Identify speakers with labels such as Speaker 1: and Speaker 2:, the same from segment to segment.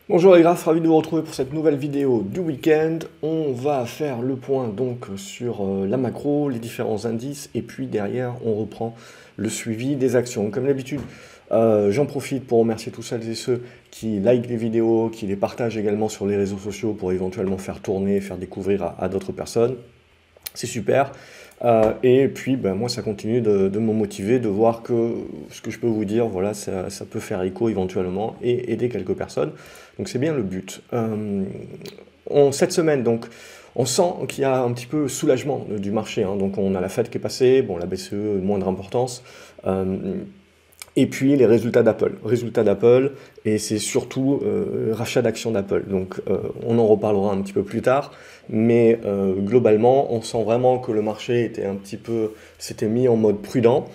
Speaker 1: Bonjour les graphes, ravi de vous retrouver pour cette nouvelle vidéo du week-end. On va faire le point donc sur la macro, les différents indices, et puis derrière on reprend le suivi des actions. Comme d'habitude, j'en profite pour remercier tous celles et ceux qui likent les vidéos, qui les partagent également sur les réseaux sociaux pour éventuellement faire tourner, faire découvrir à d'autres personnes. C'est super. Et puis moi ça continue de me motiver, de voir que ce que je peux vous dire, voilà, ça peut faire écho éventuellement et aider quelques personnes. Donc c'est bien le but. Cette semaine, donc, on sent qu'il y a un petit peu soulagement du marché, hein. Donc on a la Fed qui est passée, bon, la BCE de moindre importance. Et puis les résultats d'Apple. Résultats d'Apple, et c'est surtout rachat d'actions d'Apple. Donc on en reparlera un petit peu plus tard, mais globalement, on sent vraiment que le marché était s'était mis en mode prudent.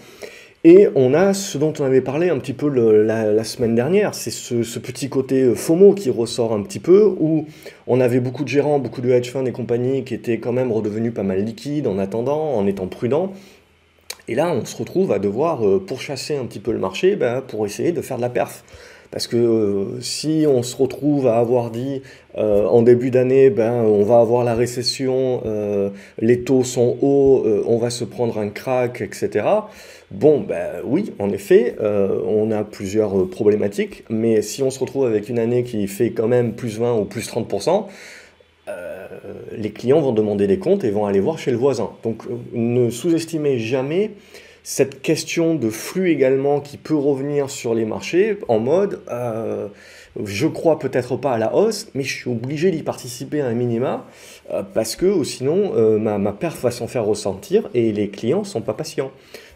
Speaker 1: Et on a ce dont on avait parlé un petit peu la semaine dernière, c'est ce petit côté FOMO qui ressort un petit peu, où on avait beaucoup de gérants, beaucoup de hedge funds et compagnies qui étaient quand même redevenus pas mal liquides en attendant, en étant prudents. Et là, on se retrouve à devoir pourchasser un petit peu le marché pour essayer de faire de la perf. Parce que si on se retrouve à avoir dit en début d'année, on va avoir la récession, les taux sont hauts, on va se prendre un crack, etc. Bon, oui, en effet, on a plusieurs problématiques, mais si on se retrouve avec une année qui fait quand même plus 20 ou plus 30%, les clients vont demander des comptes et vont aller voir chez le voisin. Donc ne sous-estimez jamais cette question de flux également qui peut revenir sur les marchés en mode je crois peut-être pas à la hausse, mais je suis obligé d'y participer à un minima parce que sinon ma perf va s'en faire ressentir et les clients sont pas patients.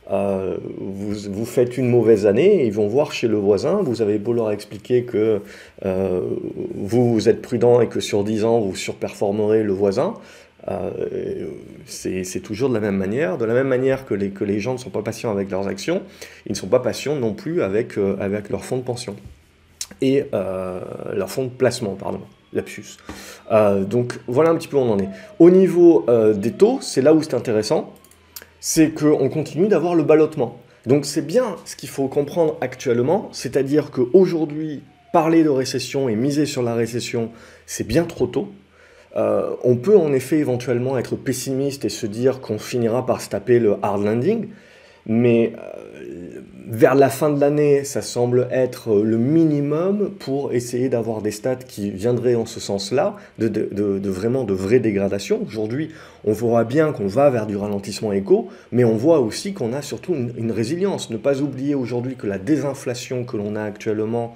Speaker 1: Vous faites une mauvaise année, ils vont voir chez le voisin, vous avez beau leur expliquer que vous êtes prudent et que sur 10 ans vous surperformerez le voisin, euh, c'est toujours de la même manière que les gens ne sont pas patients avec leurs actions, ils ne sont pas patients non plus avec leur fonds de pension et leur fonds de placement, pardon. Lapsus. Donc voilà un petit peu où on en est. Au niveau des taux, c'est là où c'est intéressant, c'est qu'on continue d'avoir le ballottement. Donc c'est bien ce qu'il faut comprendre actuellement, c'est-à-dire qu'aujourd'hui, parler de récession et miser sur la récession, c'est bien trop tôt. On peut en effet éventuellement être pessimiste et se dire qu'on finira par se taper le hard landing, mais vers la fin de l'année, ça semble être le minimum pour essayer d'avoir des stats qui viendraient en ce sens-là, vraiment de vraie dégradation. Aujourd'hui, on voit bien qu'on va vers du ralentissement éco, mais on voit aussi qu'on a surtout une résilience. Ne pas oublier aujourd'hui que la désinflation que l'on a actuellement,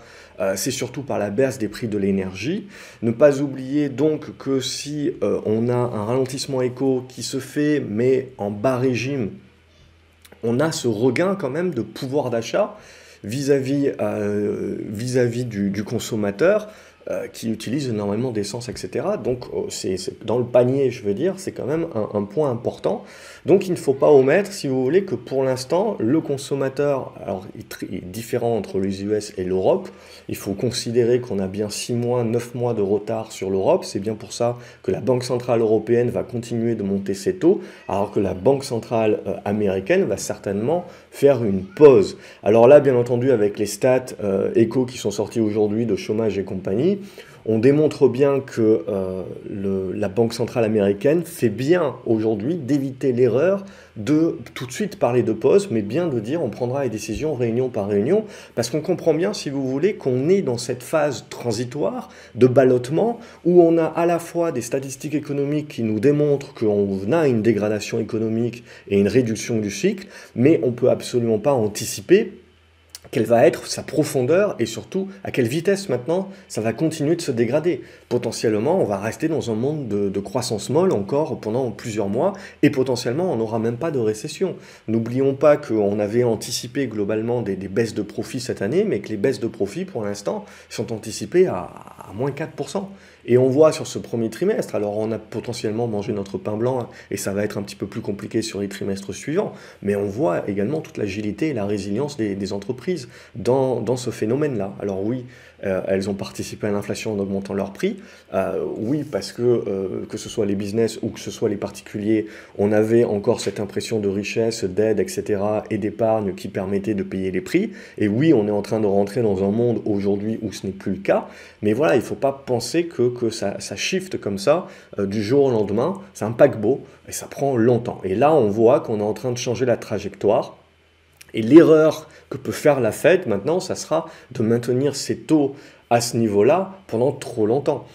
Speaker 1: c'est surtout par la baisse des prix de l'énergie. Ne pas oublier donc que si on a un ralentissement éco qui se fait, mais en bas régime, on a ce regain quand même de pouvoir d'achat vis-à-vis du consommateur qui utilise énormément d'essence, etc. Donc c'est dans le panier, je veux dire, c'est quand même un point important. Donc il ne faut pas omettre, si vous voulez, que pour l'instant, le consommateur, alors il est différent entre les US et l'Europe, il faut considérer qu'on a bien 6 mois, 9 mois de retard sur l'Europe, c'est bien pour ça que la Banque Centrale Européenne va continuer de monter ses taux, alors que la Banque Centrale Américaine va certainement faire une pause. Alors là, bien entendu, avec les stats éco qui sont sortis aujourd'hui de chômage et compagnie, on démontre bien que la Banque Centrale Américaine fait bien aujourd'hui d'éviter l'erreur de tout de suite parler de pause, mais bien de dire on prendra les décisions réunion par réunion, parce qu'on comprend bien, si vous voulez, qu'on est dans cette phase transitoire de ballottement, où on a à la fois des statistiques économiques qui nous démontrent qu'on a une dégradation économique et une réduction du cycle, mais on ne peut absolument pas anticiper quelle va être sa profondeur et surtout à quelle vitesse maintenant ça va continuer de se dégrader. Potentiellement, on va rester dans un monde de croissance molle encore pendant plusieurs mois et potentiellement on n'aura même pas de récession. N'oublions pas qu'on avait anticipé globalement des baisses de profit cette année, mais que les baisses de profit pour l'instant sont anticipées à moins 4%. Et on voit sur ce premier trimestre, alors on a potentiellement mangé notre pain blanc et ça va être un petit peu plus compliqué sur les trimestres suivants, mais on voit également toute l'agilité et la résilience des entreprises. entreprises dans ce phénomène-là. Alors oui, elles ont participé à l'inflation en augmentant leurs prix. Oui, parce que ce soit les business ou que ce soit les particuliers, on avait encore cette impression de richesse, d'aide, etc. et d'épargne qui permettait de payer les prix. Et oui, on est en train de rentrer dans un monde aujourd'hui où ce n'est plus le cas. Mais voilà, il ne faut pas penser que ça shift comme ça du jour au lendemain. C'est un paquebot et ça prend longtemps. Et là, on voit qu'on est en train de changer la trajectoire. Et l'erreur que peut faire la Fed maintenant, ça sera de maintenir ses taux à ce niveau-là pendant trop longtemps.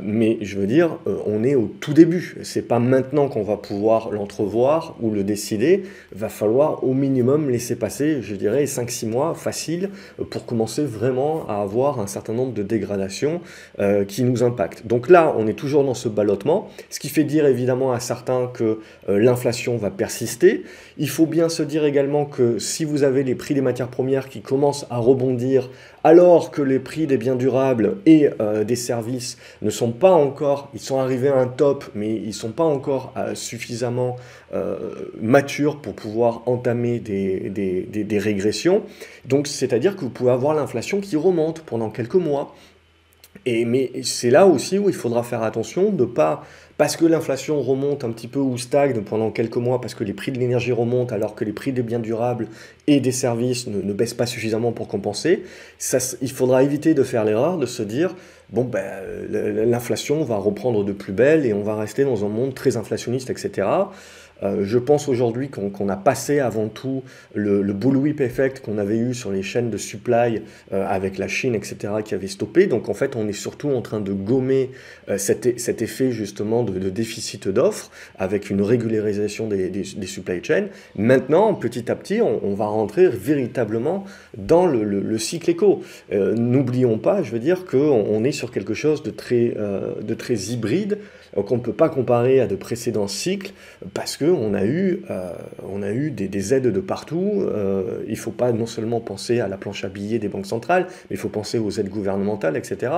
Speaker 1: Mais je veux dire, on est au tout début. C'est pas maintenant qu'on va pouvoir l'entrevoir ou le décider. Il va falloir au minimum laisser passer, je dirais, 5-6 mois facile pour commencer vraiment à avoir un certain nombre de dégradations qui nous impactent. Donc là, on est toujours dans ce ballottement, ce qui fait dire évidemment à certains que l'inflation va persister. Il faut bien se dire également que si vous avez les prix des matières premières qui commencent à rebondir alors que les prix des biens durables et des services ne sont pas encore, ils sont arrivés à un top, mais ils ne sont pas encore suffisamment matures pour pouvoir entamer des régressions. Donc, c'est-à-dire que vous pouvez avoir l'inflation qui remonte pendant quelques mois. Mais c'est là aussi où il faudra faire attention de pas, parce que l'inflation remonte un petit peu ou stagne pendant quelques mois, parce que les prix de l'énergie remontent alors que les prix des biens durables et des services ne baissent pas suffisamment pour compenser, il faudra éviter de faire l'erreur de se dire bon, ben, l'inflation va reprendre de plus belle et on va rester dans un monde très inflationniste, etc. Je pense aujourd'hui qu'on a passé avant tout le bullwhip effect qu'on avait eu sur les chaînes de supply avec la Chine, etc., qui avait stoppé. Donc en fait, on est surtout en train de gommer cet effet justement de déficit d'offres avec une régularisation des supply chains. Maintenant, petit à petit, on va rentrer véritablement dans le cycle éco. N'oublions pas, je veux dire, qu'on est sur quelque chose de très hybride, qu'on ne peut pas comparer à de précédents cycles parce qu'on a eu des aides de partout. Il ne faut pas non seulement penser à la planche à billets des banques centrales, mais il faut penser aux aides gouvernementales, etc.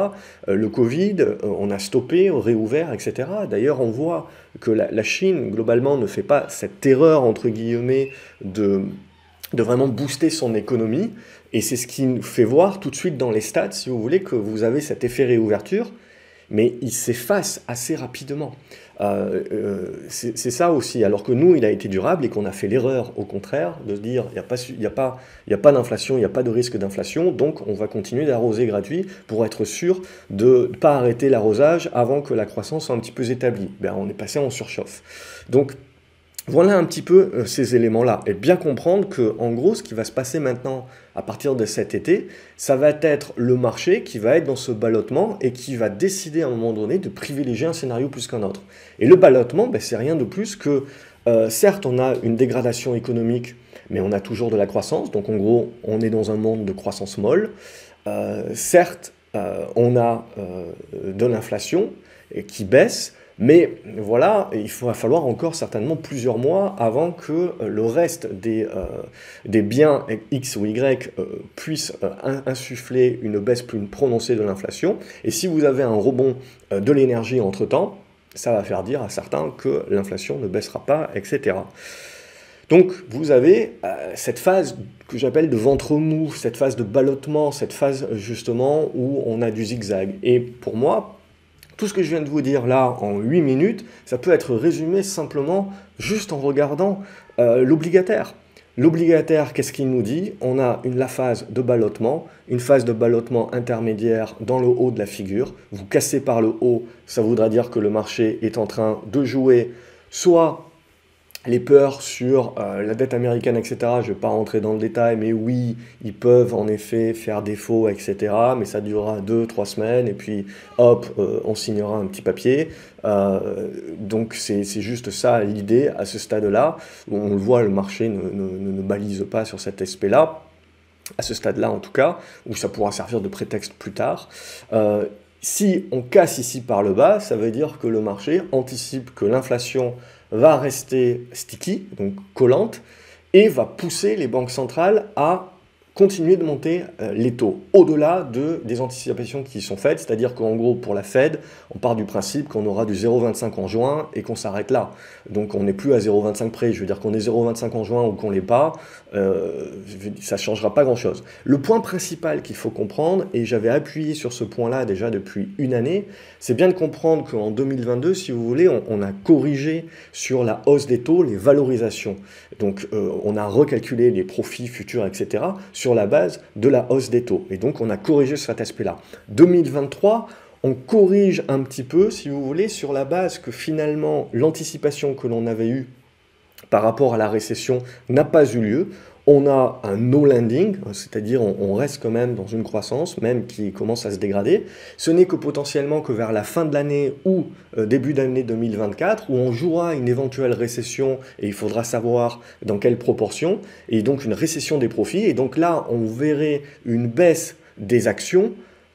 Speaker 1: Le Covid, on a stoppé, réouvert, etc. D'ailleurs, on voit que la Chine, globalement, ne fait pas cette erreur, entre guillemets, de vraiment booster son économie. Et c'est ce qui nous fait voir tout de suite dans les stats, si vous voulez, que vous avez cet effet réouverture, mais il s'efface assez rapidement. C'est ça aussi, alors que nous, il a été durable et qu'on a fait l'erreur, au contraire, de se dire, il n'y a pas d'inflation, il n'y a pas de risque d'inflation, donc on va continuer d'arroser gratuit pour être sûr de ne pas arrêter l'arrosage avant que la croissance soit un petit peu établie. Ben, on est passé en surchauffe. Donc, voilà un petit peu ces éléments-là, et bien comprendre que, en gros, ce qui va se passer maintenant à partir de cet été, ça va être le marché qui va être dans ce ballottement et qui va décider à un moment donné de privilégier un scénario plus qu'un autre. Et le ballottement, ben, c'est rien de plus que, certes, on a une dégradation économique, mais on a toujours de la croissance, donc en gros, on est dans un monde de croissance molle. Certes, on a de l'inflation qui baisse, mais voilà, il va falloir encore certainement plusieurs mois avant que le reste des biens X ou Y puissent insuffler une baisse plus prononcée de l'inflation. Et si vous avez un rebond de l'énergie entre-temps, ça va faire dire à certains que l'inflation ne baissera pas, etc. Donc vous avez cette phase que j'appelle de ventre mou, cette phase de ballottement, cette phase justement où on a du zigzag. Et pour moi, tout ce que je viens de vous dire là en 8 minutes, ça peut être résumé simplement juste en regardant l'obligataire. L'obligataire, qu'est-ce qu'il nous dit? On a la phase de ballottement, une phase de ballottement intermédiaire dans le haut de la figure. Vous cassez par le haut, ça voudra dire que le marché est en train de jouer soit les peurs sur la dette américaine, etc., je ne vais pas rentrer dans le détail, mais oui, ils peuvent en effet faire défaut, etc., mais ça durera 2-3 semaines, et puis hop, on signera un petit papier. Donc c'est juste ça l'idée à ce stade-là, où on le voit, le marché ne balise pas sur cet aspect-là, à ce stade-là en tout cas, où ça pourra servir de prétexte plus tard. Si on casse ici par le bas, ça veut dire que le marché anticipe que l'inflation va rester sticky, donc collante, et va pousser les banques centrales à continuer de monter les taux, au-delà des anticipations qui sont faites, c'est-à-dire qu'en gros, pour la Fed, on part du principe qu'on aura du 0,25 en juin et qu'on s'arrête là. Donc on n'est plus à 0,25 près, je veux dire qu'on est 0,25 en juin ou qu'on ne l'est pas, ça ne changera pas grand-chose. Le point principal qu'il faut comprendre, et j'avais appuyé sur ce point-là déjà depuis une année, c'est bien de comprendre qu'en 2022, si vous voulez, on a corrigé sur la hausse des taux, les valorisations. Donc on a recalculé les profits futurs, etc., sur la base de la hausse des taux. Et donc on a corrigé cet aspect-là. 2023, on corrige un petit peu, si vous voulez, sur la base que finalement l'anticipation que l'on avait eue par rapport à la récession n'a pas eu lieu. On a un no landing, c'est-à-dire on reste quand même dans une croissance, même qui commence à se dégrader. Ce n'est que potentiellement que vers la fin de l'année ou début d'année 2024, où on jouera une éventuelle récession, et il faudra savoir dans quelle proportion, et donc une récession des profits. Et donc là, on verrait une baisse des actions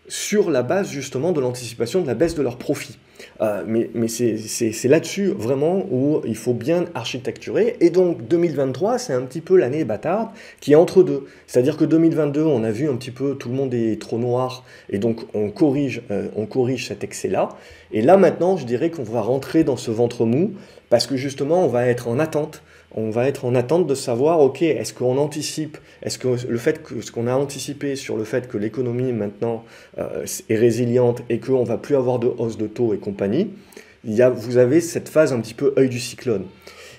Speaker 1: sur la base justement de l'anticipation de la baisse de leurs profits. Mais c'est là-dessus vraiment où il faut bien architecturer. Et donc 2023, c'est un petit peu l'année bâtarde qui est entre deux. C'est-à-dire que 2022, on a vu un petit peu tout le monde est trop noir et donc on corrige cet excès-là. Et là maintenant, je dirais qu'on va rentrer dans ce ventre mou parce que justement, on va être en attente. On va être en attente de savoir, ok, est-ce qu'on anticipe, est-ce que le fait que ce qu'on a anticipé sur le fait que l'économie maintenant est résiliente et qu'on ne va plus avoir de hausse de taux et compagnie, vous avez cette phase un petit peu œil du cyclone.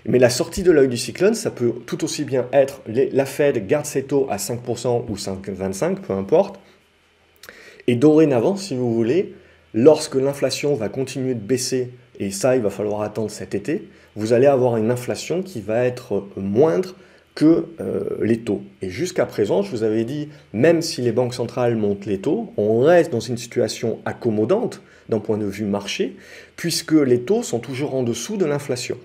Speaker 1: Mais la sortie de l'œil du cyclone, ça peut tout aussi bien être la Fed garde ses taux à 5% ou 5,25, peu importe. Et dorénavant, si vous voulez, lorsque l'inflation va continuer de baisser, et ça, il va falloir attendre cet été, vous allez avoir une inflation qui va être moindre que les taux. Et jusqu'à présent, je vous avais dit, même si les banques centrales montent les taux, on reste dans une situation accommodante d'un point de vue marché, puisque les taux sont toujours en dessous de l'inflation.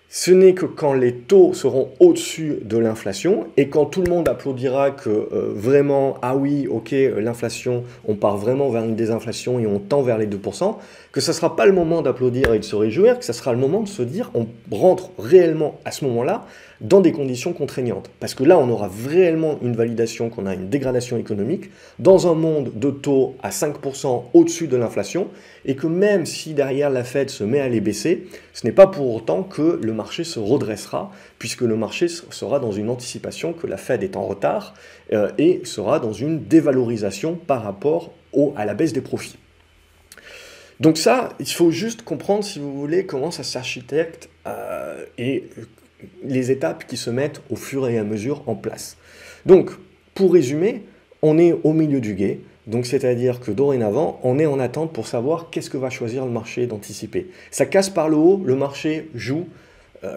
Speaker 1: Ce n'est que quand les taux seront au-dessus de l'inflation et quand tout le monde applaudira que vraiment, ah oui, ok, l'inflation, on part vraiment vers une désinflation et on tend vers les 2%, que ce ne sera pas le moment d'applaudir et de se réjouir, que ce sera le moment de se dire on rentre réellement à ce moment-là dans des conditions contraignantes. Parce que là, on aura réellement une validation qu'on a une dégradation économique dans un monde de taux à 5% au-dessus de l'inflation et que même si derrière la Fed se met à les baisser, ce n'est pas pour autant que le marché se redressera puisque le marché sera dans une anticipation que la Fed est en retard et sera dans une dévalorisation par rapport à la baisse des profits. Donc ça, il faut juste comprendre, si vous voulez, comment ça s'architecte et les étapes qui se mettent au fur et à mesure en place. Donc, pour résumer, on est au milieu du gué, donc c'est-à-dire que dorénavant, on est en attente pour savoir qu'est-ce que va choisir le marché d'anticiper. Ça casse par le haut, le marché joue,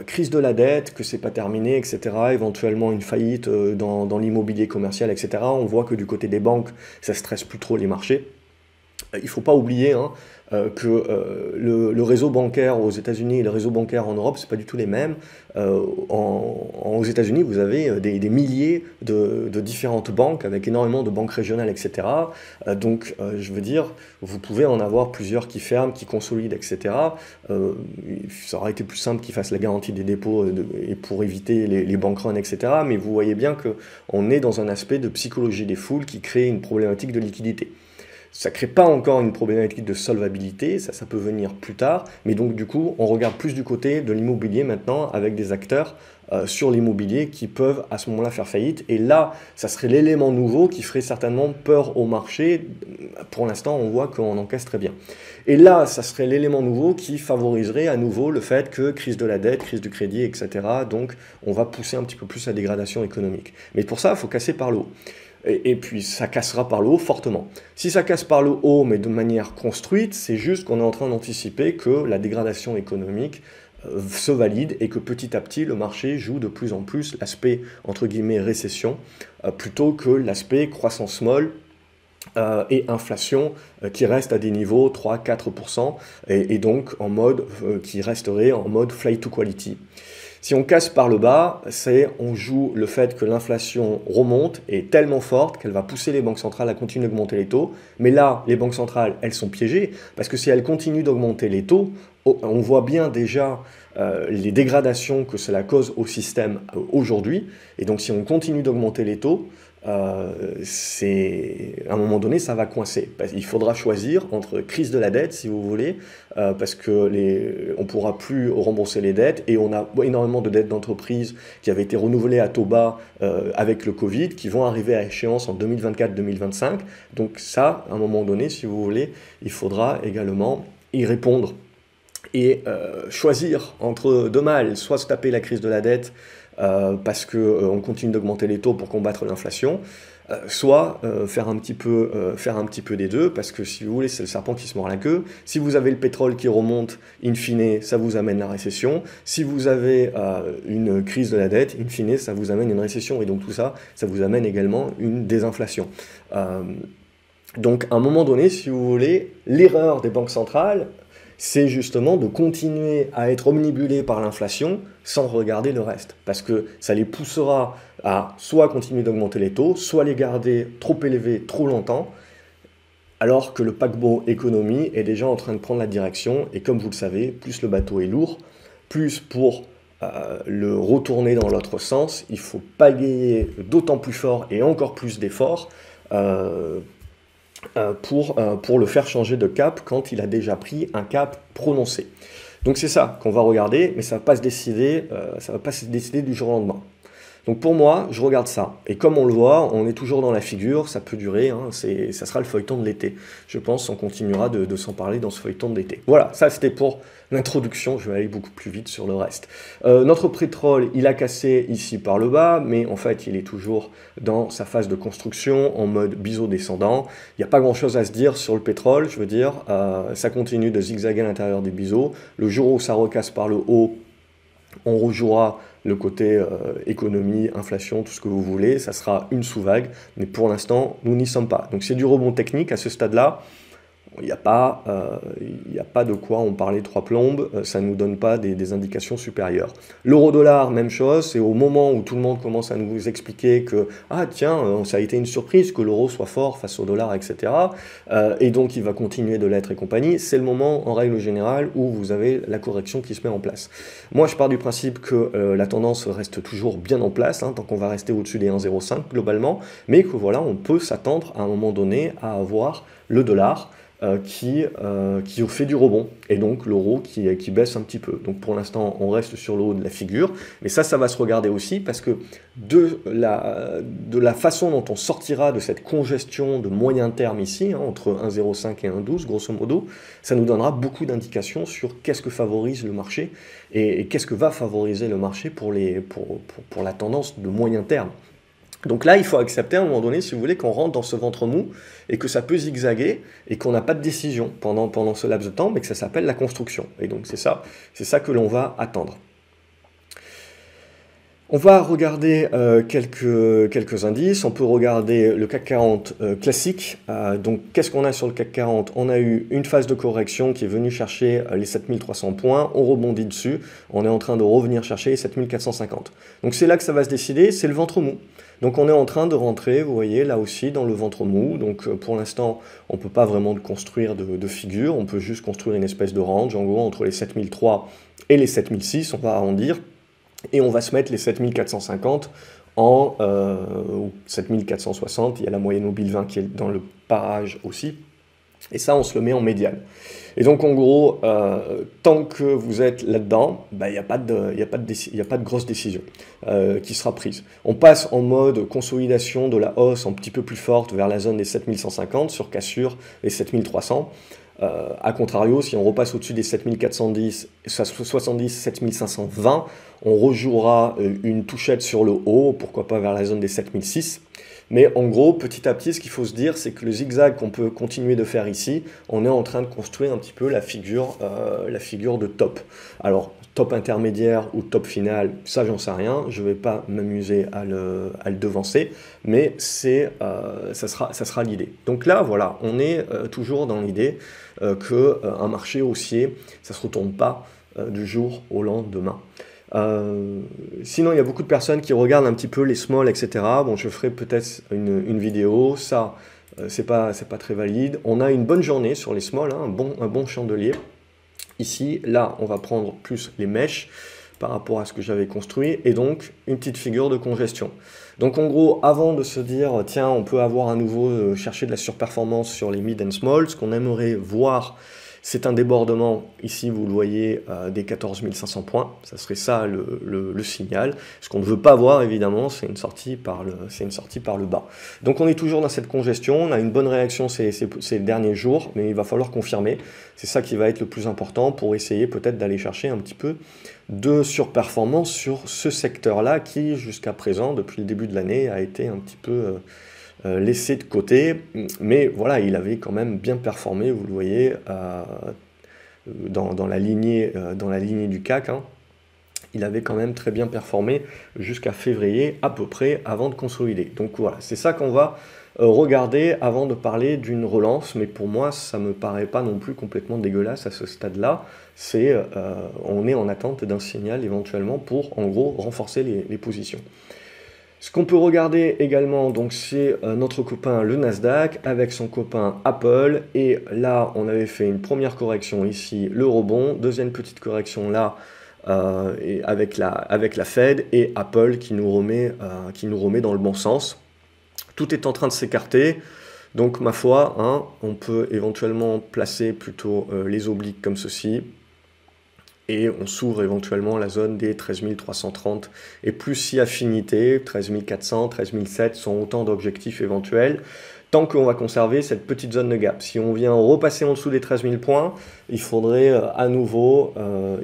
Speaker 1: crise de la dette, que c'est pas terminé, etc., éventuellement une faillite dans l'immobilier commercial, etc. On voit que du côté des banques, ça stresse plus trop les marchés. Il ne faut pas oublier que le réseau bancaire aux États-Unis et le réseau bancaire en Europe, ce n'est pas du tout les mêmes. Aux États-Unis, vous avez des milliers de différentes banques avec énormément de banques régionales, etc. Donc, je veux dire, vous pouvez en avoir plusieurs qui ferment, qui consolident, etc. Ça aurait été plus simple qu'ils fassent la garantie des dépôts et pour éviter les bank runs, etc. Mais vous voyez bien qu'on est dans un aspect de psychologie des foules qui crée une problématique de liquidité. Ça ne crée pas encore une problématique de solvabilité, ça peut venir plus tard, mais donc du coup, on regarde plus du côté de l'immobilier maintenant avec des acteurs sur l'immobilier qui peuvent à ce moment-là faire faillite. Et là, ça serait l'élément nouveau qui ferait certainement peur au marché. Pour l'instant, on voit qu'on encaisse très bien. Et là, ça serait l'élément nouveau qui favoriserait à nouveau le fait que crise de la dette, crise du crédit, etc. Donc, on va pousser un petit peu plus la dégradation économique. Mais pour ça, il faut casser par le haut. Et puis ça cassera par le haut fortement. Si ça casse par le haut, mais de manière construite, c'est juste qu'on est en train d'anticiper que la dégradation économique se valide et que petit à petit, le marché joue de plus en plus l'aspect, entre guillemets, récession, plutôt que l'aspect croissance molle et inflation qui reste à des niveaux 3-4%, et donc en mode qui resterait en mode flight to quality. Si on casse par le bas, on joue le fait que l'inflation remonte et est tellement forte qu'elle va pousser les banques centrales à continuer d'augmenter les taux. Mais là, les banques centrales, elles sont piégées parce que si elles continuent d'augmenter les taux, on voit bien déjà les dégradations que cela cause au système aujourd'hui. Et donc si on continue d'augmenter les taux, à un moment donné, ça va coincer. Il faudra choisir entre crise de la dette, si vous voulez, parce que on pourra plus rembourser les dettes, et on a énormément de dettes d'entreprise qui avaient été renouvelées à taux bas avec le Covid, qui vont arriver à échéance en 2024-2025. Donc ça, à un moment donné, si vous voulez, il faudra également y répondre. Et choisir entre deux mâles, soit se taper la crise de la dette, parce qu'on continue d'augmenter les taux pour combattre l'inflation, soit faire un petit peu des deux, parce que si vous voulez, c'est le serpent qui se mord la queue. Si vous avez le pétrole qui remonte, in fine, ça vous amène la récession. Si vous avez une crise de la dette, in fine, ça vous amène une récession. Et donc tout ça, ça vous amène également une désinflation. Donc à un moment donné, si vous voulez, l'erreur des banques centrales, c'est justement de continuer à être omnibulés par l'inflation sans regarder le reste. Parce que ça les poussera à soit continuer d'augmenter les taux, soit les garder trop élevés trop longtemps, alors que le paquebot économie est déjà en train de prendre la direction. Et comme vous le savez, plus le bateau est lourd, plus pour le retourner dans l'autre sens, il faut pagayer d'autant plus fort et encore plus d'efforts pour le faire changer de cap quand il a déjà pris un cap prononcé. Donc c'est ça qu'on va regarder, mais ça ne va pas se décider du jour au lendemain. Donc pour moi, je regarde ça. Et comme on le voit, on est toujours dans la figure, ça peut durer, hein, ça sera le feuilleton de l'été. Je pense qu'on continuera de s'en parler dans ce feuilleton de l'été. Voilà, ça c'était pour l'introduction, je vais aller beaucoup plus vite sur le reste. Notre pétrole, il a cassé ici par le bas, mais en fait, il est toujours dans sa phase de construction, en mode biseau descendant. Il n'y a pas grand-chose à se dire sur le pétrole, je veux dire, ça continue de zigzaguer à l'intérieur des biseaux. Le jour où ça recasse par le haut, on rejouera le côté économie, inflation, tout ce que vous voulez, ça sera une sous-vague, mais pour l'instant, nous n'y sommes pas. Donc c'est du rebond technique à ce stade-là. Il n'y a pas de quoi en parler trois plombes, ça ne nous donne pas des indications supérieures. L'euro-dollar, même chose, c'est au moment où tout le monde commence à nous expliquer que « Ah tiens, ça a été une surprise que l'euro soit fort face au dollar, etc. » Et donc il va continuer de l'être et compagnie. C'est le moment, en règle générale, où vous avez la correction qui se met en place. Moi, je pars du principe que la tendance reste toujours bien en place, hein, tant qu'on va rester au-dessus des 1,05 globalement, mais que voilà, on peut s'attendre à un moment donné à avoir le dollar qui fait du rebond, et donc l'euro qui baisse un petit peu. Donc pour l'instant, on reste sur le haut de la figure, mais ça va se regarder aussi, parce que de la façon dont on sortira de cette congestion de moyen terme ici, hein, entre 1,05 et 1,12, grosso modo, ça nous donnera beaucoup d'indications sur qu'est-ce que favorise le marché, et qu'est-ce que va favoriser le marché pour la tendance de moyen terme. Donc là, il faut accepter à un moment donné, si vous voulez, qu'on rentre dans ce ventre mou et que ça peut zigzaguer et qu'on n'a pas de décision pendant ce laps de temps, mais que ça s'appelle la construction. Et donc c'est ça que l'on va attendre. On va regarder quelques indices. On peut regarder le CAC 40 classique. Donc qu'est-ce qu'on a sur le CAC 40? On a eu une phase de correction qui est venue chercher les 7300 points. On rebondit dessus. On est en train de revenir chercher les 7450. Donc c'est là que ça va se décider, c'est le ventre mou. Donc on est en train de rentrer, vous voyez, là aussi, dans le ventre mou. Donc pour l'instant, on ne peut pas vraiment construire de figure. On peut juste construire une espèce de range, en gros, entre les 7003 et les 7006, on va arrondir. Et on va se mettre les 7450 ou 7460, il y a la moyenne mobile 20 qui est dans le parage aussi, et ça on se le met en médiane. Et donc en gros, tant que vous êtes là-dedans, il n'y a pas de grosse décision qui sera prise. On passe en mode consolidation de la hausse un petit peu plus forte vers la zone des 7150, sur cassure les 7300. A contrario, si on repasse au-dessus des 7410, 70, 7520, on rejouera une touchette sur le haut, pourquoi pas vers la zone des 7006. Mais en gros, petit à petit, ce qu'il faut se dire, c'est que le zigzag qu'on peut continuer de faire ici, on est en train de construire un petit peu la figure de top. Alors, top intermédiaire ou top final, ça j'en sais rien, je ne vais pas m'amuser à le devancer, mais ça sera l'idée. Donc là, voilà, on est toujours dans l'idée qu'un marché haussier, ça ne se retourne pas du jour au lendemain. Sinon, il y a beaucoup de personnes qui regardent un petit peu les small, etc. Bon, je ferai peut-être une vidéo, ça, c'est pas très valide. On a une bonne journée sur les small, hein, un bon chandelier. Ici, là, on va prendre plus les mèches. par rapport à ce que j'avais construit, et donc une petite figure de congestion. Donc en gros, avant de se dire, tiens, on peut avoir à nouveau chercher de la surperformance sur les mid and small, ce qu'on aimerait voir, c'est un débordement, ici vous le voyez, des 14 500 points, ça serait ça le signal. Ce qu'on ne veut pas voir évidemment, c'est une sortie par le bas. Donc on est toujours dans cette congestion, on a une bonne réaction ces derniers jours, mais il va falloir confirmer. C'est ça qui va être le plus important pour essayer peut-être d'aller chercher un petit peu de surperformance sur ce secteur-là qui jusqu'à présent, depuis le début de l'année, a été un petit peu laissé de côté, mais voilà, il avait quand même bien performé, vous le voyez, dans la lignée du CAC, hein. Il avait quand même très bien performé jusqu'à février à peu près avant de consolider. Donc voilà, c'est ça qu'on va regarder avant de parler d'une relance, mais pour moi ça me paraît pas non plus complètement dégueulasse à ce stade-là. On est en attente d'un signal éventuellement pour en gros renforcer les positions. Ce qu'on peut regarder également, donc c'est notre copain le Nasdaq avec son copain Apple, et là on avait fait une première correction ici, le rebond, deuxième petite correction là et avec la Fed, et Apple qui nous remet dans le bon sens. Tout est en train de s'écarter, donc ma foi, hein, on peut éventuellement placer plutôt les obliques comme ceci. Et on s'ouvre éventuellement la zone des 13 330 et plus si affinité, 13 400, 13 700 sont autant d'objectifs éventuels, tant qu'on va conserver cette petite zone de gap. Si on vient repasser en dessous des 13 000 points, il faudrait à nouveau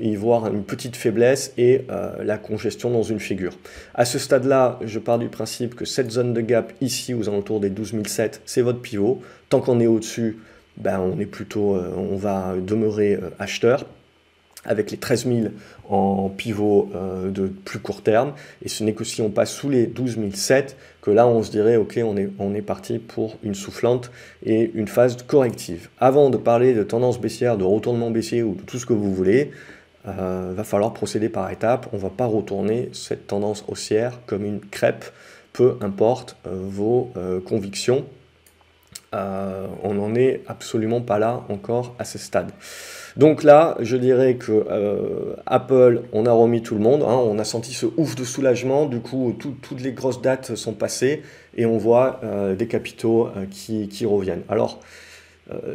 Speaker 1: y voir une petite faiblesse et la congestion dans une figure. À ce stade-là, je pars du principe que cette zone de gap ici, aux alentours des 12 700, c'est votre pivot. Tant qu'on est au-dessus, ben on va demeurer acheteur, avec les 13 000 en pivot de plus court terme, et ce n'est que si on passe sous les 12 700 que là on se dirait ok, on est parti pour une soufflante et une phase corrective. Avant de parler de tendance baissière, de retournement baissier ou de tout ce que vous voulez, va falloir procéder par étapes. On ne va pas retourner cette tendance haussière comme une crêpe, peu importe vos convictions. On n'en est absolument pas là encore à ce stade. Donc là, je dirais que Apple, on a remis tout le monde, hein, on a senti ce ouf de soulagement, du coup toutes les grosses dates sont passées et on voit des capitaux qui reviennent. Alors,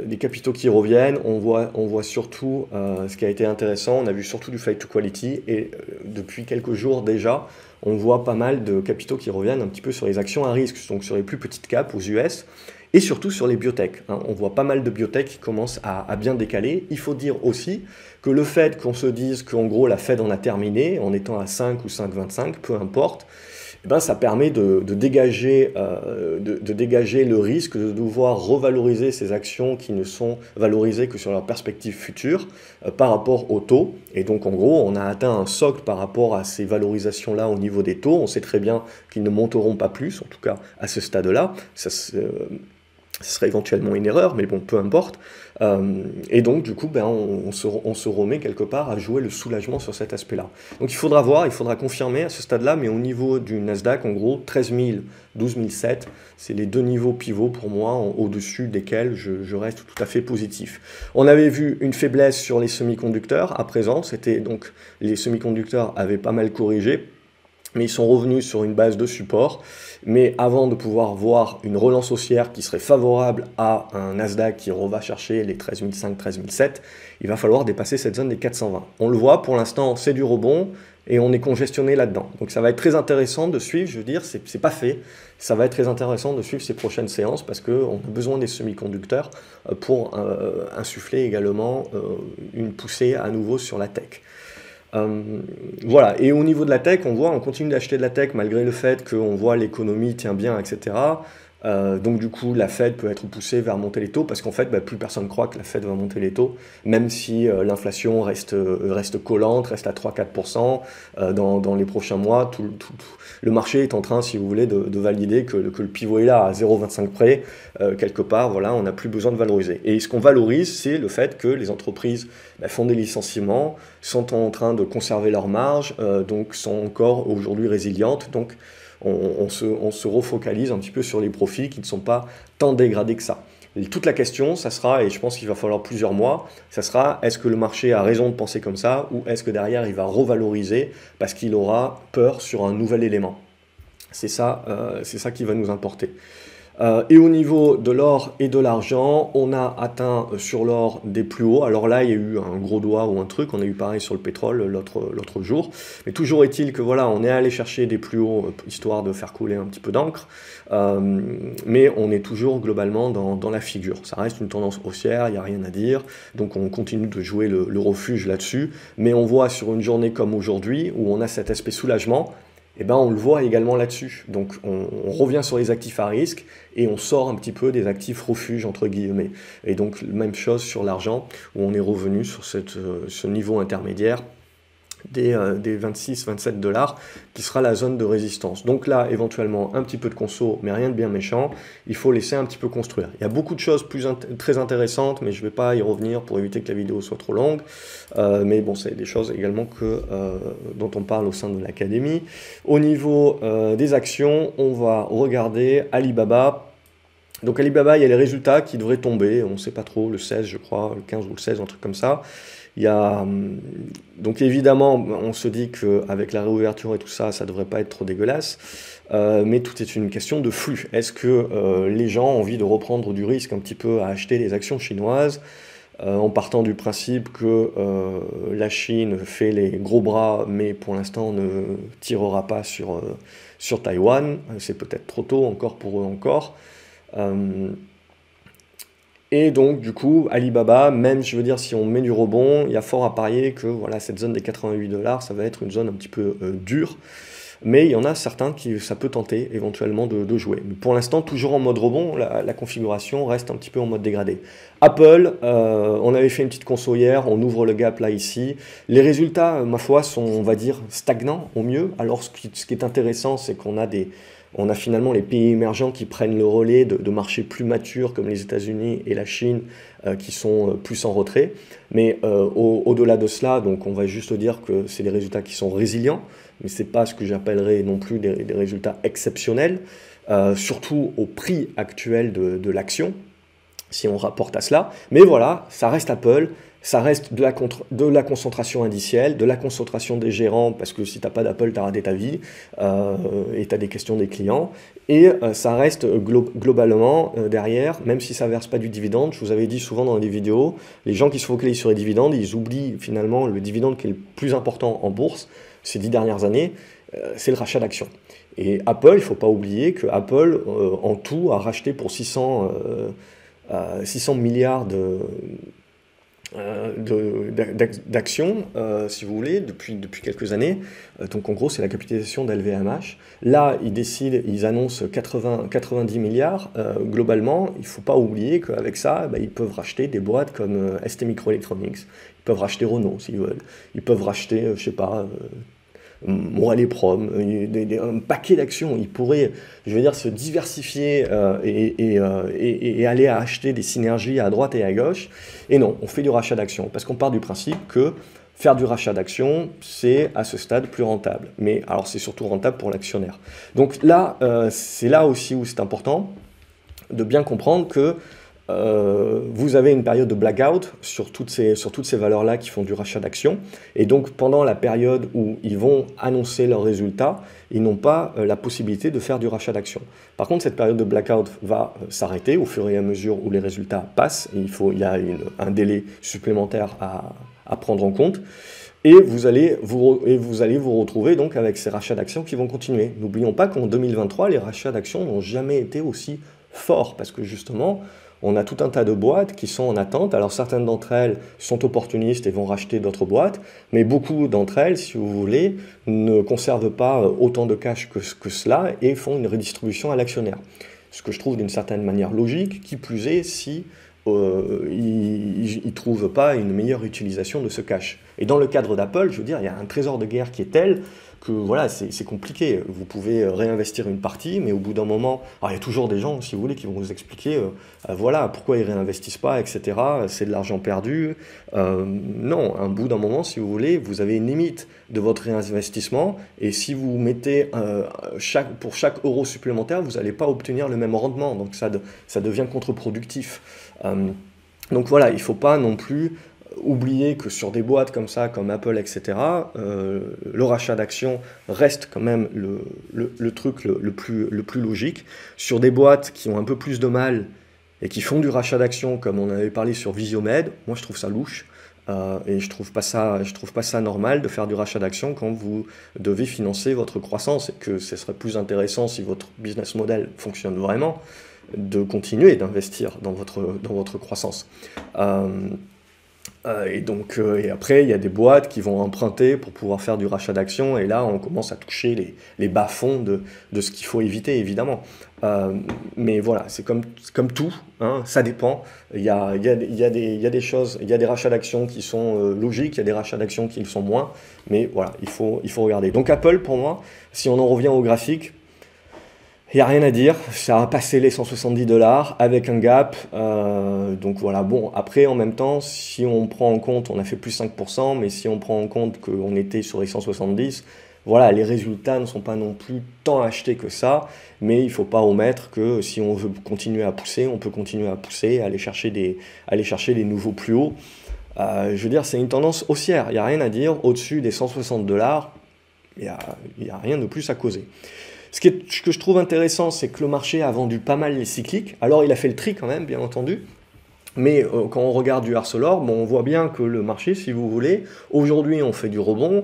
Speaker 1: des capitaux qui reviennent, on voit surtout ce qui a été intéressant, on a vu surtout du flight to quality, et depuis quelques jours déjà, on voit pas mal de capitaux qui reviennent un petit peu sur les actions à risque, donc sur les plus petites caps aux US, et surtout sur les biotech, hein. On voit pas mal de biotech qui commencent à bien décaler. Il faut dire aussi que le fait qu'on se dise qu'en gros la Fed en a terminé, en étant à 5 ou 5,25, peu importe, eh ben, ça permet de dégager le risque de devoir revaloriser ces actions qui ne sont valorisées que sur leur perspective future par rapport aux taux. Et donc en gros, on a atteint un socle par rapport à ces valorisations-là au niveau des taux. On sait très bien qu'ils ne monteront pas plus, en tout cas à ce stade-là. Ce serait éventuellement une erreur, mais bon, peu importe. Et donc, du coup, ben, on se remet quelque part à jouer le soulagement sur cet aspect-là. Donc, il faudra voir, il faudra confirmer à ce stade-là, mais au niveau du Nasdaq, en gros, 13 000, 12 700, c'est les deux niveaux pivots pour moi, au-dessus desquels je reste tout à fait positif. On avait vu une faiblesse sur les semi-conducteurs. À présent, c'était donc les semi-conducteurs avaient pas mal corrigé, mais ils sont revenus sur une base de support. Mais avant de pouvoir voir une relance haussière qui serait favorable à un Nasdaq qui va chercher les 13 500, 13 700, il va falloir dépasser cette zone des 420. On le voit, pour l'instant, c'est du rebond et on est congestionné là-dedans. Donc ça va être très intéressant de suivre, je veux dire, c'est pas fait. Ça va être très intéressant de suivre ces prochaines séances parce qu'on a besoin des semi-conducteurs pour insuffler également une poussée à nouveau sur la tech. Voilà, et au niveau de la tech, on continue d'acheter de la tech malgré le fait qu'on voit l'économie tient bien, etc. Donc du coup, la Fed peut être poussée vers monter les taux parce qu'en fait, plus personne ne croit que la Fed va monter les taux, même si l'inflation reste collante, reste à 3-4% dans les prochains mois. Le marché est en train, si vous voulez, de valider que le pivot est là à 0,25 près. Quelque part, voilà, on n'a plus besoin de valoriser. Et ce qu'on valorise, c'est le fait que les entreprises font des licenciements, sont en train de conserver leurs marges, donc sont encore aujourd'hui résilientes. Donc on se refocalise un petit peu sur les profits qui ne sont pas tant dégradés que ça. toute la question, ça sera, et je pense qu'il va falloir plusieurs mois, ça sera est-ce que le marché a raison de penser comme ça ou est-ce que derrière il va revaloriser parce qu'il aura peur sur un nouvel élément. C'est ça qui va nous importer. Et au niveau de l'or et de l'argent, on a atteint sur l'or des plus hauts. Alors là, il y a eu un gros doigt ou un truc, on a eu pareil sur le pétrole l'autre jour. Mais toujours est-il que voilà, on est allé chercher des plus hauts, histoire de faire couler un petit peu d'encre. Mais on est toujours globalement dans la figure. Ça reste une tendance haussière, il n'y a rien à dire. Donc on continue de jouer le refuge là-dessus. Mais on voit sur une journée comme aujourd'hui, où on a cet aspect soulagement, eh ben, on le voit également là-dessus. Donc on revient sur les actifs à risque et on sort un petit peu des actifs refuges, entre guillemets. Et donc même chose sur l'argent, où on est revenu sur ce niveau intermédiaire des 26-27 $, qui sera la zone de résistance. Donc là, éventuellement, un petit peu de conso, mais rien de bien méchant. Il faut laisser un petit peu construire. Il y a beaucoup de choses très intéressantes, mais je ne vais pas y revenir pour éviter que la vidéo soit trop longue. Mais bon, c'est des choses également dont on parle au sein de l'académie. Au niveau des actions, on va regarder Alibaba. Donc Alibaba, il y a les résultats qui devraient tomber, on ne sait pas trop, le 16 je crois, le 15 ou le 16, un truc comme ça. Il y a, donc évidemment, on se dit qu'avec la réouverture et tout ça, ça ne devrait pas être trop dégueulasse, mais tout est une question de flux. Est-ce que les gens ont envie de reprendre du risque un petit peu à acheter les actions chinoises en partant du principe que la Chine fait les gros bras, mais pour l'instant ne tirera pas sur Taïwan. C'est peut-être trop tôt encore pour eux encore. Et donc, du coup, Alibaba, même, je veux dire, si on met du rebond, il y a fort à parier que voilà, cette zone des 88 $, ça va être une zone un petit peu dure. Mais il y en a certains qui ça peut tenter éventuellement de jouer. Mais pour l'instant, toujours en mode rebond, la configuration reste un petit peu en mode dégradé. Apple, on avait fait une petite conso hier, on ouvre le gap là ici. Les résultats, ma foi, sont, on va dire, stagnants au mieux. Alors, ce qui est intéressant, c'est qu'on a finalement les pays émergents qui prennent le relais de marchés plus matures comme les États-Unis et la Chine qui sont plus en retrait. Mais au-delà de cela, donc on va juste dire que c'est des résultats qui sont résilients, mais ce n'est pas ce que j'appellerais non plus des résultats exceptionnels, surtout au prix actuel de l'action, si on rapporte à cela. Mais voilà, ça reste Apple. Ça reste de la concentration indicielle, de la concentration des gérants, parce que si tu n'as pas d'Apple, tu as raté ta vie, et tu as des questions des clients. Et ça reste globalement derrière, même si ça ne verse pas du dividende, je vous avais dit souvent dans des vidéos, les gens qui se focalisent sur les dividendes, ils oublient finalement le dividende qui est le plus important en bourse ces 10 dernières années, c'est le rachat d'actions. Et Apple, il ne faut pas oublier que Apple, en tout, a racheté pour 600 milliards d'actions, si vous voulez, depuis quelques années. Donc en gros, c'est la capitalisation d'LVMH. Là, ils annoncent 90 milliards. Globalement, il ne faut pas oublier qu'avec ça, ils peuvent racheter des boîtes comme ST Microelectronics, ils peuvent racheter Renault s'ils veulent, ils peuvent racheter, je sais pas, Morel et Prom, un paquet d'actions. Ils pourraient, je veux dire, se diversifier et aller à acheter des synergies à droite et à gauche. Et non, on fait du rachat d'actions parce qu'on part du principe que faire du rachat d'actions, c'est à ce stade plus rentable. Mais alors, c'est surtout rentable pour l'actionnaire. Donc là, c'est là aussi où c'est important de bien comprendre que vous avez une période de blackout sur toutes ces valeurs-là qui font du rachat d'actions. Et donc, pendant la période où ils vont annoncer leurs résultats, ils n'ont pas la possibilité de faire du rachat d'actions. Par contre, cette période de blackout va s'arrêter au fur et à mesure où les résultats passent. Et il y a un délai supplémentaire à prendre en compte. Et vous allez vous retrouver donc avec ces rachats d'actions qui vont continuer. N'oublions pas qu'en 2023, les rachats d'actions n'ont jamais été aussi forts parce que justement, on a tout un tas de boîtes qui sont en attente. Alors certaines d'entre elles sont opportunistes et vont racheter d'autres boîtes, mais beaucoup d'entre elles, si vous voulez, ne conservent pas autant de cash que cela et font une redistribution à l'actionnaire. Ce que je trouve d'une certaine manière logique, qui plus est si ils ne trouvent pas une meilleure utilisation de ce cash. Et dans le cadre d'Apple, je veux dire, il y a un trésor de guerre qui est tel que voilà, c'est compliqué. Vous pouvez réinvestir une partie, mais au bout d'un moment, alors il y a toujours des gens, si vous voulez, qui vont vous expliquer, voilà, pourquoi ils réinvestissent pas, etc. C'est de l'argent perdu. Non, à un bout d'un moment, si vous voulez, vous avez une limite de votre réinvestissement, et si vous mettez pour chaque euro supplémentaire, vous n'allez pas obtenir le même rendement, donc ça devient contre-productif. Donc voilà, il ne faut pas non plus oublier que sur des boîtes comme ça, comme Apple, etc., le rachat d'actions reste quand même le truc le plus logique. Sur des boîtes qui ont un peu plus de mal et qui font du rachat d'actions, comme on avait parlé sur Visiomed, moi je trouve ça louche. Et je trouve pas ça normal de faire du rachat d'actions quand vous devez financer votre croissance, et que ce serait plus intéressant, si votre business model fonctionne vraiment, de continuer d'investir dans votre croissance. Et après, il y a des boîtes qui vont emprunter pour pouvoir faire du rachat d'actions, et là, on commence à toucher les bas-fonds de ce qu'il faut éviter, évidemment. Mais voilà, c'est comme tout, hein, ça dépend. Il y a des choses, il y a des rachats d'actions qui sont logiques, il y a des rachats d'actions qui le sont moins, mais voilà, il faut regarder. Donc Apple, pour moi, si on en revient au graphique, il n'y a rien à dire, ça a passé les 170 $ avec un gap, donc voilà, bon, après en même temps, si on prend en compte, on a fait plus 5%, mais si on prend en compte qu'on était sur les 170, voilà, les résultats ne sont pas non plus tant achetés que ça, mais il ne faut pas omettre que si on veut continuer à pousser, on peut continuer à pousser, aller chercher des nouveaux plus hauts. Je veux dire, c'est une tendance haussière, il n'y a rien à dire, au-dessus des 160 $, il n'y a rien de plus à causer. Ce que je trouve intéressant, c'est que le marché a vendu pas mal les cycliques. Alors, il a fait le tri quand même, bien entendu. Mais quand on regarde du Arcelor, bon, on voit bien que le marché, si vous voulez, aujourd'hui, on fait du rebond.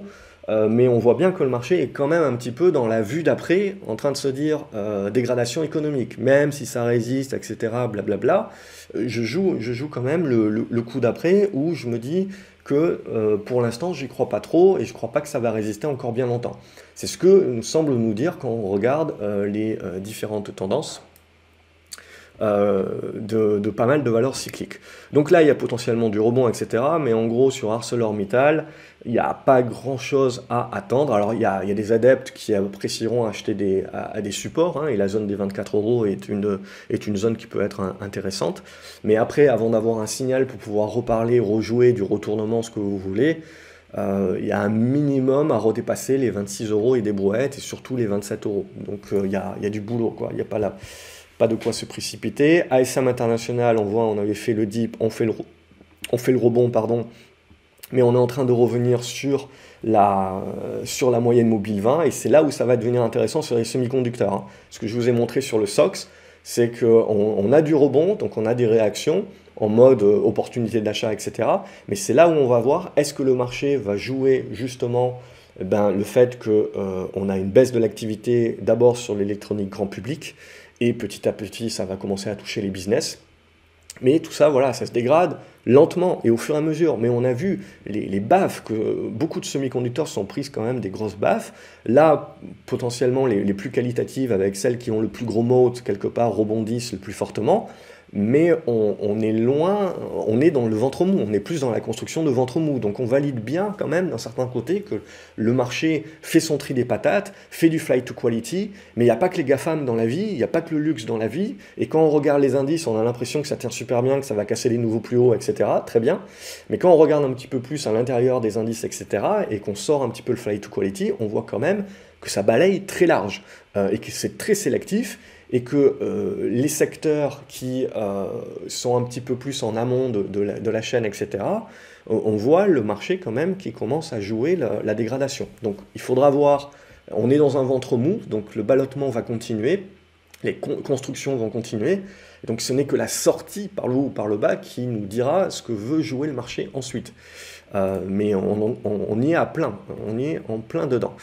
Speaker 1: Mais on voit bien que le marché est quand même un petit peu dans la vue d'après, en train de se dire dégradation économique. Même si ça résiste, etc., blablabla, je joue quand même le coup d'après, où je me dis que pour l'instant, j'y crois pas trop, et je crois pas que ça va résister encore bien longtemps. C'est ce que semble nous dire quand on regarde les différentes tendances de pas mal de valeurs cycliques. Donc là, il y a potentiellement du rebond, etc. Mais en gros, sur ArcelorMittal, il n'y a pas grand-chose à attendre. Alors, il y a des adeptes qui apprécieront acheter à des supports, hein, et la zone des 24 € est une zone qui peut être intéressante. Mais après, avant d'avoir un signal pour pouvoir reparler, rejouer du retournement, ce que vous voulez, il y a un minimum à redépasser les 26 € et des brouettes, et surtout les 27 €. Donc, il y a du boulot, quoi. Il n'y a pas de quoi se précipiter. ASM International, on voit, on avait fait le dip, on fait le rebond, pardon, mais on est en train de revenir sur la moyenne mobile 20, et c'est là où ça va devenir intéressant sur les semi-conducteurs. Hein. Ce que je vous ai montré sur le SOX, c'est qu'on a du rebond, donc on a des réactions en mode opportunité d'achat, etc. Mais c'est là où on va voir, est-ce que le marché va jouer justement le fait qu'on a une baisse de l'activité d'abord sur l'électronique grand public, et petit à petit, ça va commencer à toucher les business. Mais tout ça, voilà, ça se dégrade lentement et au fur et à mesure. Mais on a vu les baffes, que beaucoup de semi-conducteurs sont prises quand même des grosses baffes. Là, potentiellement, les plus qualitatives, avec celles qui ont le plus gros moat, quelque part, rebondissent le plus fortement. Mais on est loin, on est dans le ventre mou, on est plus dans la construction de ventre mou. Donc on valide bien quand même d'un certain côté que le marché fait son tri des patates, fait du flight to quality, mais il n'y a pas que les GAFAM dans la vie, il n'y a pas que le luxe dans la vie, et quand on regarde les indices, on a l'impression que ça tient super bien, que ça va casser les nouveaux plus hauts, etc. Très bien, mais quand on regarde un petit peu plus à l'intérieur des indices, etc., et qu'on sort un petit peu le flight to quality, on voit quand même que ça balaye très large, et que c'est très sélectif, et que les secteurs qui sont un petit peu plus en amont de la chaîne, etc., on voit le marché quand même qui commence à jouer la dégradation. Donc il faudra voir, on est dans un ventre mou, donc le ballottement va continuer, les constructions vont continuer, donc ce n'est que la sortie par le haut ou par le bas qui nous dira ce que veut jouer le marché ensuite. Mais on y est à plein, on y est en plein dedans.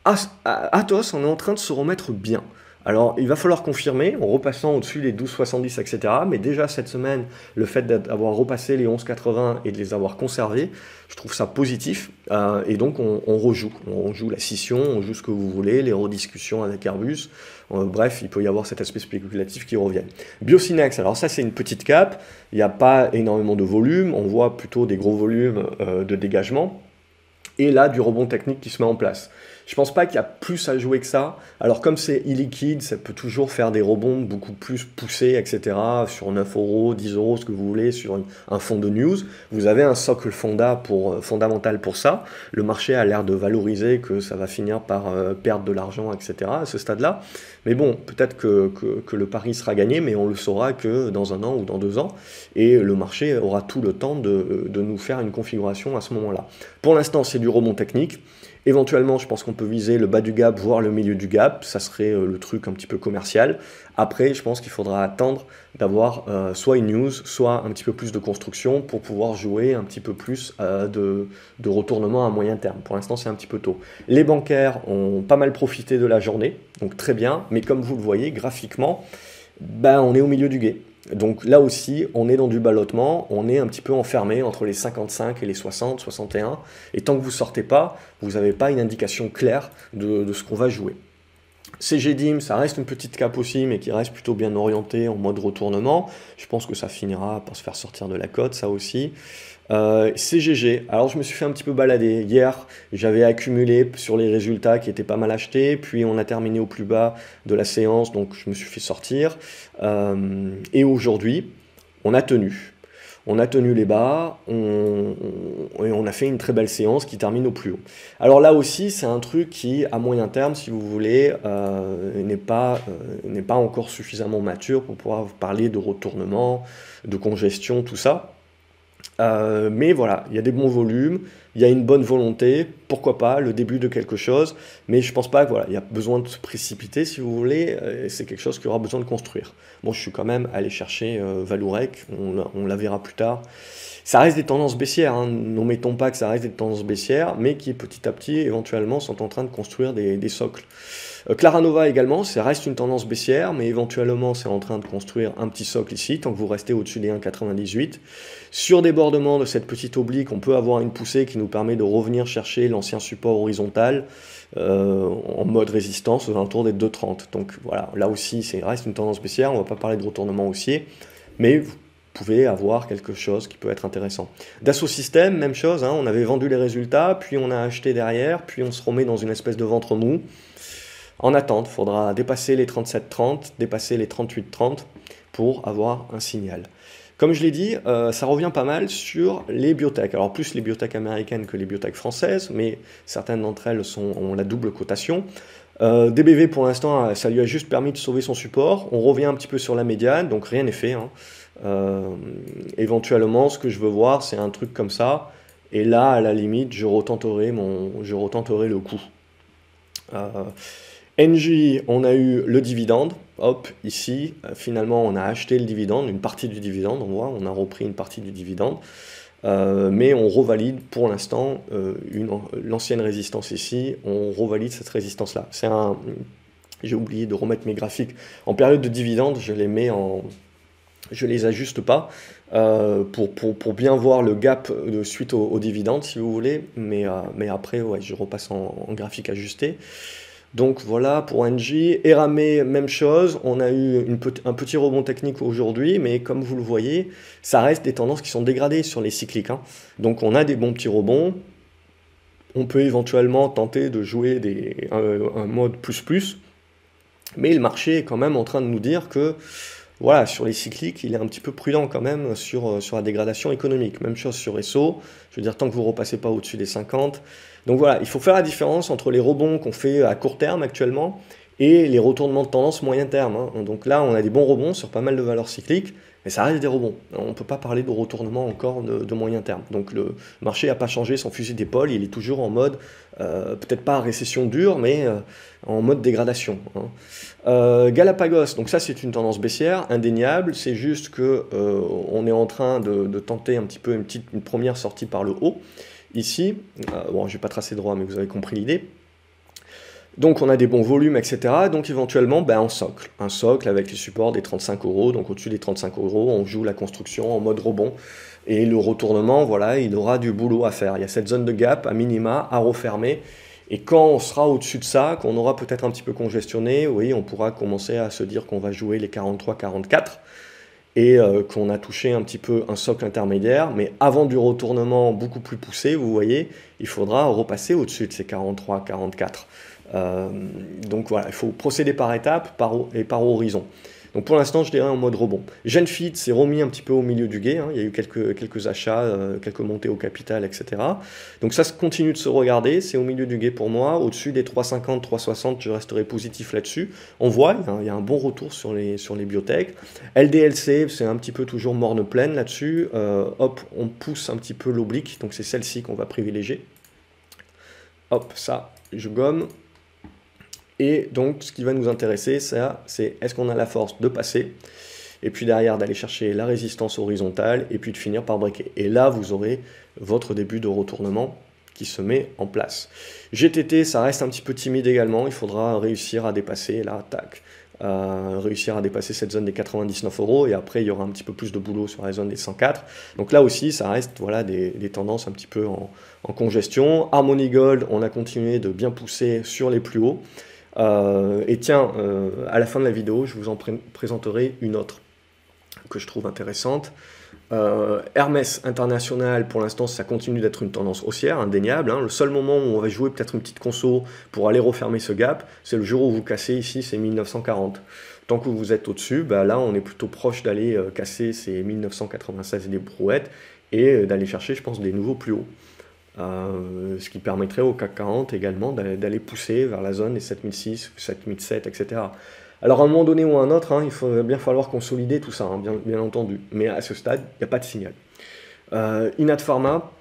Speaker 1: Atos, on est en train de se remettre bien. Alors, il va falloir confirmer en repassant au-dessus des 12,70, etc. Mais déjà cette semaine, le fait d'avoir repassé les 11,80 et de les avoir conservés, je trouve ça positif. Et donc, on rejoue. On joue la scission, on joue ce que vous voulez, les rediscussions avec Airbus. Bref, il peut y avoir cet aspect spéculatif qui revient. Biocinex, alors ça, c'est une petite cape. Il n'y a pas énormément de volume. On voit plutôt des gros volumes de dégagement. Et là, du rebond technique qui se met en place. Je pense pas qu'il y a plus à jouer que ça. Alors comme c'est illiquide, ça peut toujours faire des rebonds beaucoup plus poussés, etc. Sur 9 euros, 10 euros, ce que vous voulez, sur un fonds de news. Vous avez un socle fondamental pour ça. Le marché a l'air de valoriser que ça va finir par perdre de l'argent, etc. à ce stade-là. Mais bon, peut-être que le pari sera gagné, mais on le saura que dans un an ou dans 2 ans. Et le marché aura tout le temps de nous faire une configuration à ce moment-là. Pour l'instant, c'est du rebond technique. Éventuellement, je pense qu'on peut viser le bas du gap, voire le milieu du gap. Ça serait le truc un petit peu commercial. Après, je pense qu'il faudra attendre d'avoir soit une news, soit un petit peu plus de construction pour pouvoir jouer un petit peu plus de retournement à moyen terme. Pour l'instant, c'est un petit peu tôt. Les bancaires ont pas mal profité de la journée, donc très bien. Mais comme vous le voyez, graphiquement, ben, on est au milieu du gué. Donc là aussi, on est dans du ballottement, on est un petit peu enfermé entre les 55 et les 60, 61, et tant que vous ne sortez pas, vous n'avez pas une indication claire de ce qu'on va jouer. CGDIM, ça reste une petite cape aussi, mais qui reste plutôt bien orientée en mode retournement. Je pense que ça finira par se faire sortir de la cote, ça aussi. CGG, alors je me suis fait un petit peu balader. Hier, j'avais accumulé sur les résultats qui étaient pas mal achetés, puis on a terminé au plus bas de la séance, donc je me suis fait sortir. Et aujourd'hui, on a tenu. On a tenu les bas, on a fait une très belle séance qui termine au plus haut. Alors là aussi, c'est un truc qui, à moyen terme, si vous voulez, n'est pas encore suffisamment mature pour pouvoir vous parler de retournement, de congestion, tout ça. Mais voilà, il y a des bons volumes, il y a une bonne volonté, pourquoi pas, le début de quelque chose, mais je pense pas qu'il y a besoin de se précipiter si vous voulez, c'est quelque chose qui aura besoin de construire. Bon, je suis quand même allé chercher Valourec, on la verra plus tard. Ça reste des tendances baissières, hein. N'omettons pas que ça reste des tendances baissières, mais qui petit à petit, éventuellement, sont en train de construire des socles. Claranova également, ça reste une tendance baissière, mais éventuellement c'est en train de construire un petit socle ici, tant que vous restez au-dessus des 1,98. Sur débordement de cette petite oblique, on peut avoir une poussée qui nous permet de revenir chercher l'ancien support horizontal en mode résistance aux alentours des 2,30. Donc voilà, là aussi, ça reste une tendance baissière, on ne va pas parler de retournement haussier, mais vous pouvez avoir quelque chose qui peut être intéressant. Dassault Systèmes, même chose, hein, on avait vendu les résultats, puis on a acheté derrière, puis on se remet dans une espèce de ventre mou. En attente, il faudra dépasser les 37,30, dépasser les 38,30 pour avoir un signal. Comme je l'ai dit, ça revient pas mal sur les biotech. Alors plus les biotech américaines que les biotech françaises, mais certaines d'entre elles ont la double cotation. DBV pour l'instant, ça lui a juste permis de sauver son support. On revient un petit peu sur la médiane, donc rien n'est fait, hein. Éventuellement, ce que je veux voir, c'est un truc comme ça. Et là, à la limite, je retenterai le coup. Engie, on a eu le dividende, hop, ici, finalement on a acheté le dividende, une partie du dividende, on voit, on a repris une partie du dividende, mais on revalide pour l'instant l'ancienne résistance ici, on revalide cette résistance-là. J'ai oublié de remettre mes graphiques. En période de dividende, je les ajuste pas pour bien voir le gap de suite au dividende, si vous voulez, mais après, ouais, je repasse en graphique ajusté. Donc voilà pour Engie. Eramé, même chose, on a eu un petit rebond technique aujourd'hui, mais comme vous le voyez, ça reste des tendances qui sont dégradées sur les cycliques, hein. Donc on a des bons petits rebonds, on peut éventuellement tenter de jouer un mode plus, mais le marché est quand même en train de nous dire que voilà, sur les cycliques, il est un petit peu prudent quand même sur la dégradation économique. Même chose sur ESSO, je veux dire, tant que vous ne repassez pas au-dessus des 50. Donc voilà, il faut faire la différence entre les rebonds qu'on fait à court terme actuellement et les retournements de tendance moyen terme, hein. Donc là, on a des bons rebonds sur pas mal de valeurs cycliques, mais ça reste des rebonds. On ne peut pas parler de retournement encore de moyen terme. Donc le marché n'a pas changé son fusil d'épaule, il est toujours en mode, peut-être pas récession dure, mais en mode dégradation, hein. Galapagos, donc ça c'est une tendance baissière, indéniable, c'est juste que on est en train de tenter un petit peu une première sortie par le haut. Ici, bon je vais pas tracer droit, mais vous avez compris l'idée. Donc on a des bons volumes, etc. Donc éventuellement, ben, un socle avec les supports des 35 euros. Donc au-dessus des 35 euros, on joue la construction en mode rebond. Et le retournement, voilà, il aura du boulot à faire. Il y a cette zone de gap à minima à refermer. Et quand on sera au-dessus de ça, qu'on aura peut-être un petit peu congestionné, oui, on pourra commencer à se dire qu'on va jouer les 43-44 et qu'on a touché un petit peu un socle intermédiaire. Mais avant du retournement beaucoup plus poussé, vous voyez, il faudra repasser au-dessus de ces 43-44. Donc voilà, il faut procéder par étapes et par horizon. Donc pour l'instant, je dirais en mode rebond. Genfit s'est remis un petit peu au milieu du gué, hein. Il y a eu quelques achats, quelques montées au capital, etc. Donc ça continue de se regarder, c'est au milieu du gué pour moi. Au-dessus des 3,50, 3,60, je resterai positif là-dessus. On voit, il y a un bon retour sur les biotech. LDLC, c'est un petit peu toujours morne pleine là-dessus. Hop, on pousse un petit peu l'oblique, donc c'est celle-ci qu'on va privilégier. Hop, ça, je gomme. Et donc, ce qui va nous intéresser, c'est est-ce qu'on a la force de passer, et puis derrière d'aller chercher la résistance horizontale, et puis de finir par breaker. Et là, vous aurez votre début de retournement qui se met en place. GTT, ça reste un petit peu timide également, il faudra réussir à dépasser, là, tac, réussir à dépasser cette zone des 99 euros, et après, il y aura un petit peu plus de boulot sur la zone des 104. Donc là aussi, ça reste voilà, des tendances un petit peu en congestion. Harmony Gold, on a continué de bien pousser sur les plus hauts. Et tiens, à la fin de la vidéo, je vous en présenterai une autre que je trouve intéressante. Hermès International, pour l'instant, ça continue d'être une tendance haussière, indéniable, hein. Le seul moment où on va jouer peut-être une petite conso pour aller refermer ce gap, c'est le jour où vous cassez ici, c'est 1940. Tant que vous êtes au-dessus, bah là, on est plutôt proche d'aller casser ces 1996 et des brouettes et d'aller chercher, je pense, des nouveaux plus hauts. Ce qui permettrait au CAC 40 également d'aller pousser vers la zone des 7006, 7007, etc. Alors à un moment donné ou à un autre, hein, il va bien falloir consolider tout ça, hein, bien entendu. Mais à ce stade, il n'y a pas de signal. Inat Pharma,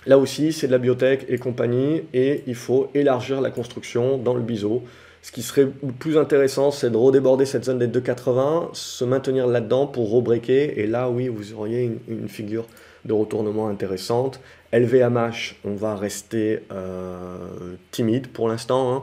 Speaker 1: là aussi, c'est de la biotech et compagnie, et il faut élargir la construction dans le biseau. Ce qui serait le plus intéressant, c'est de redéborder cette zone des 2,80, se maintenir là-dedans pour rebreaker, et là, oui, vous auriez une figure de retournement intéressante. LVMH, on va rester timide pour l'instant, hein.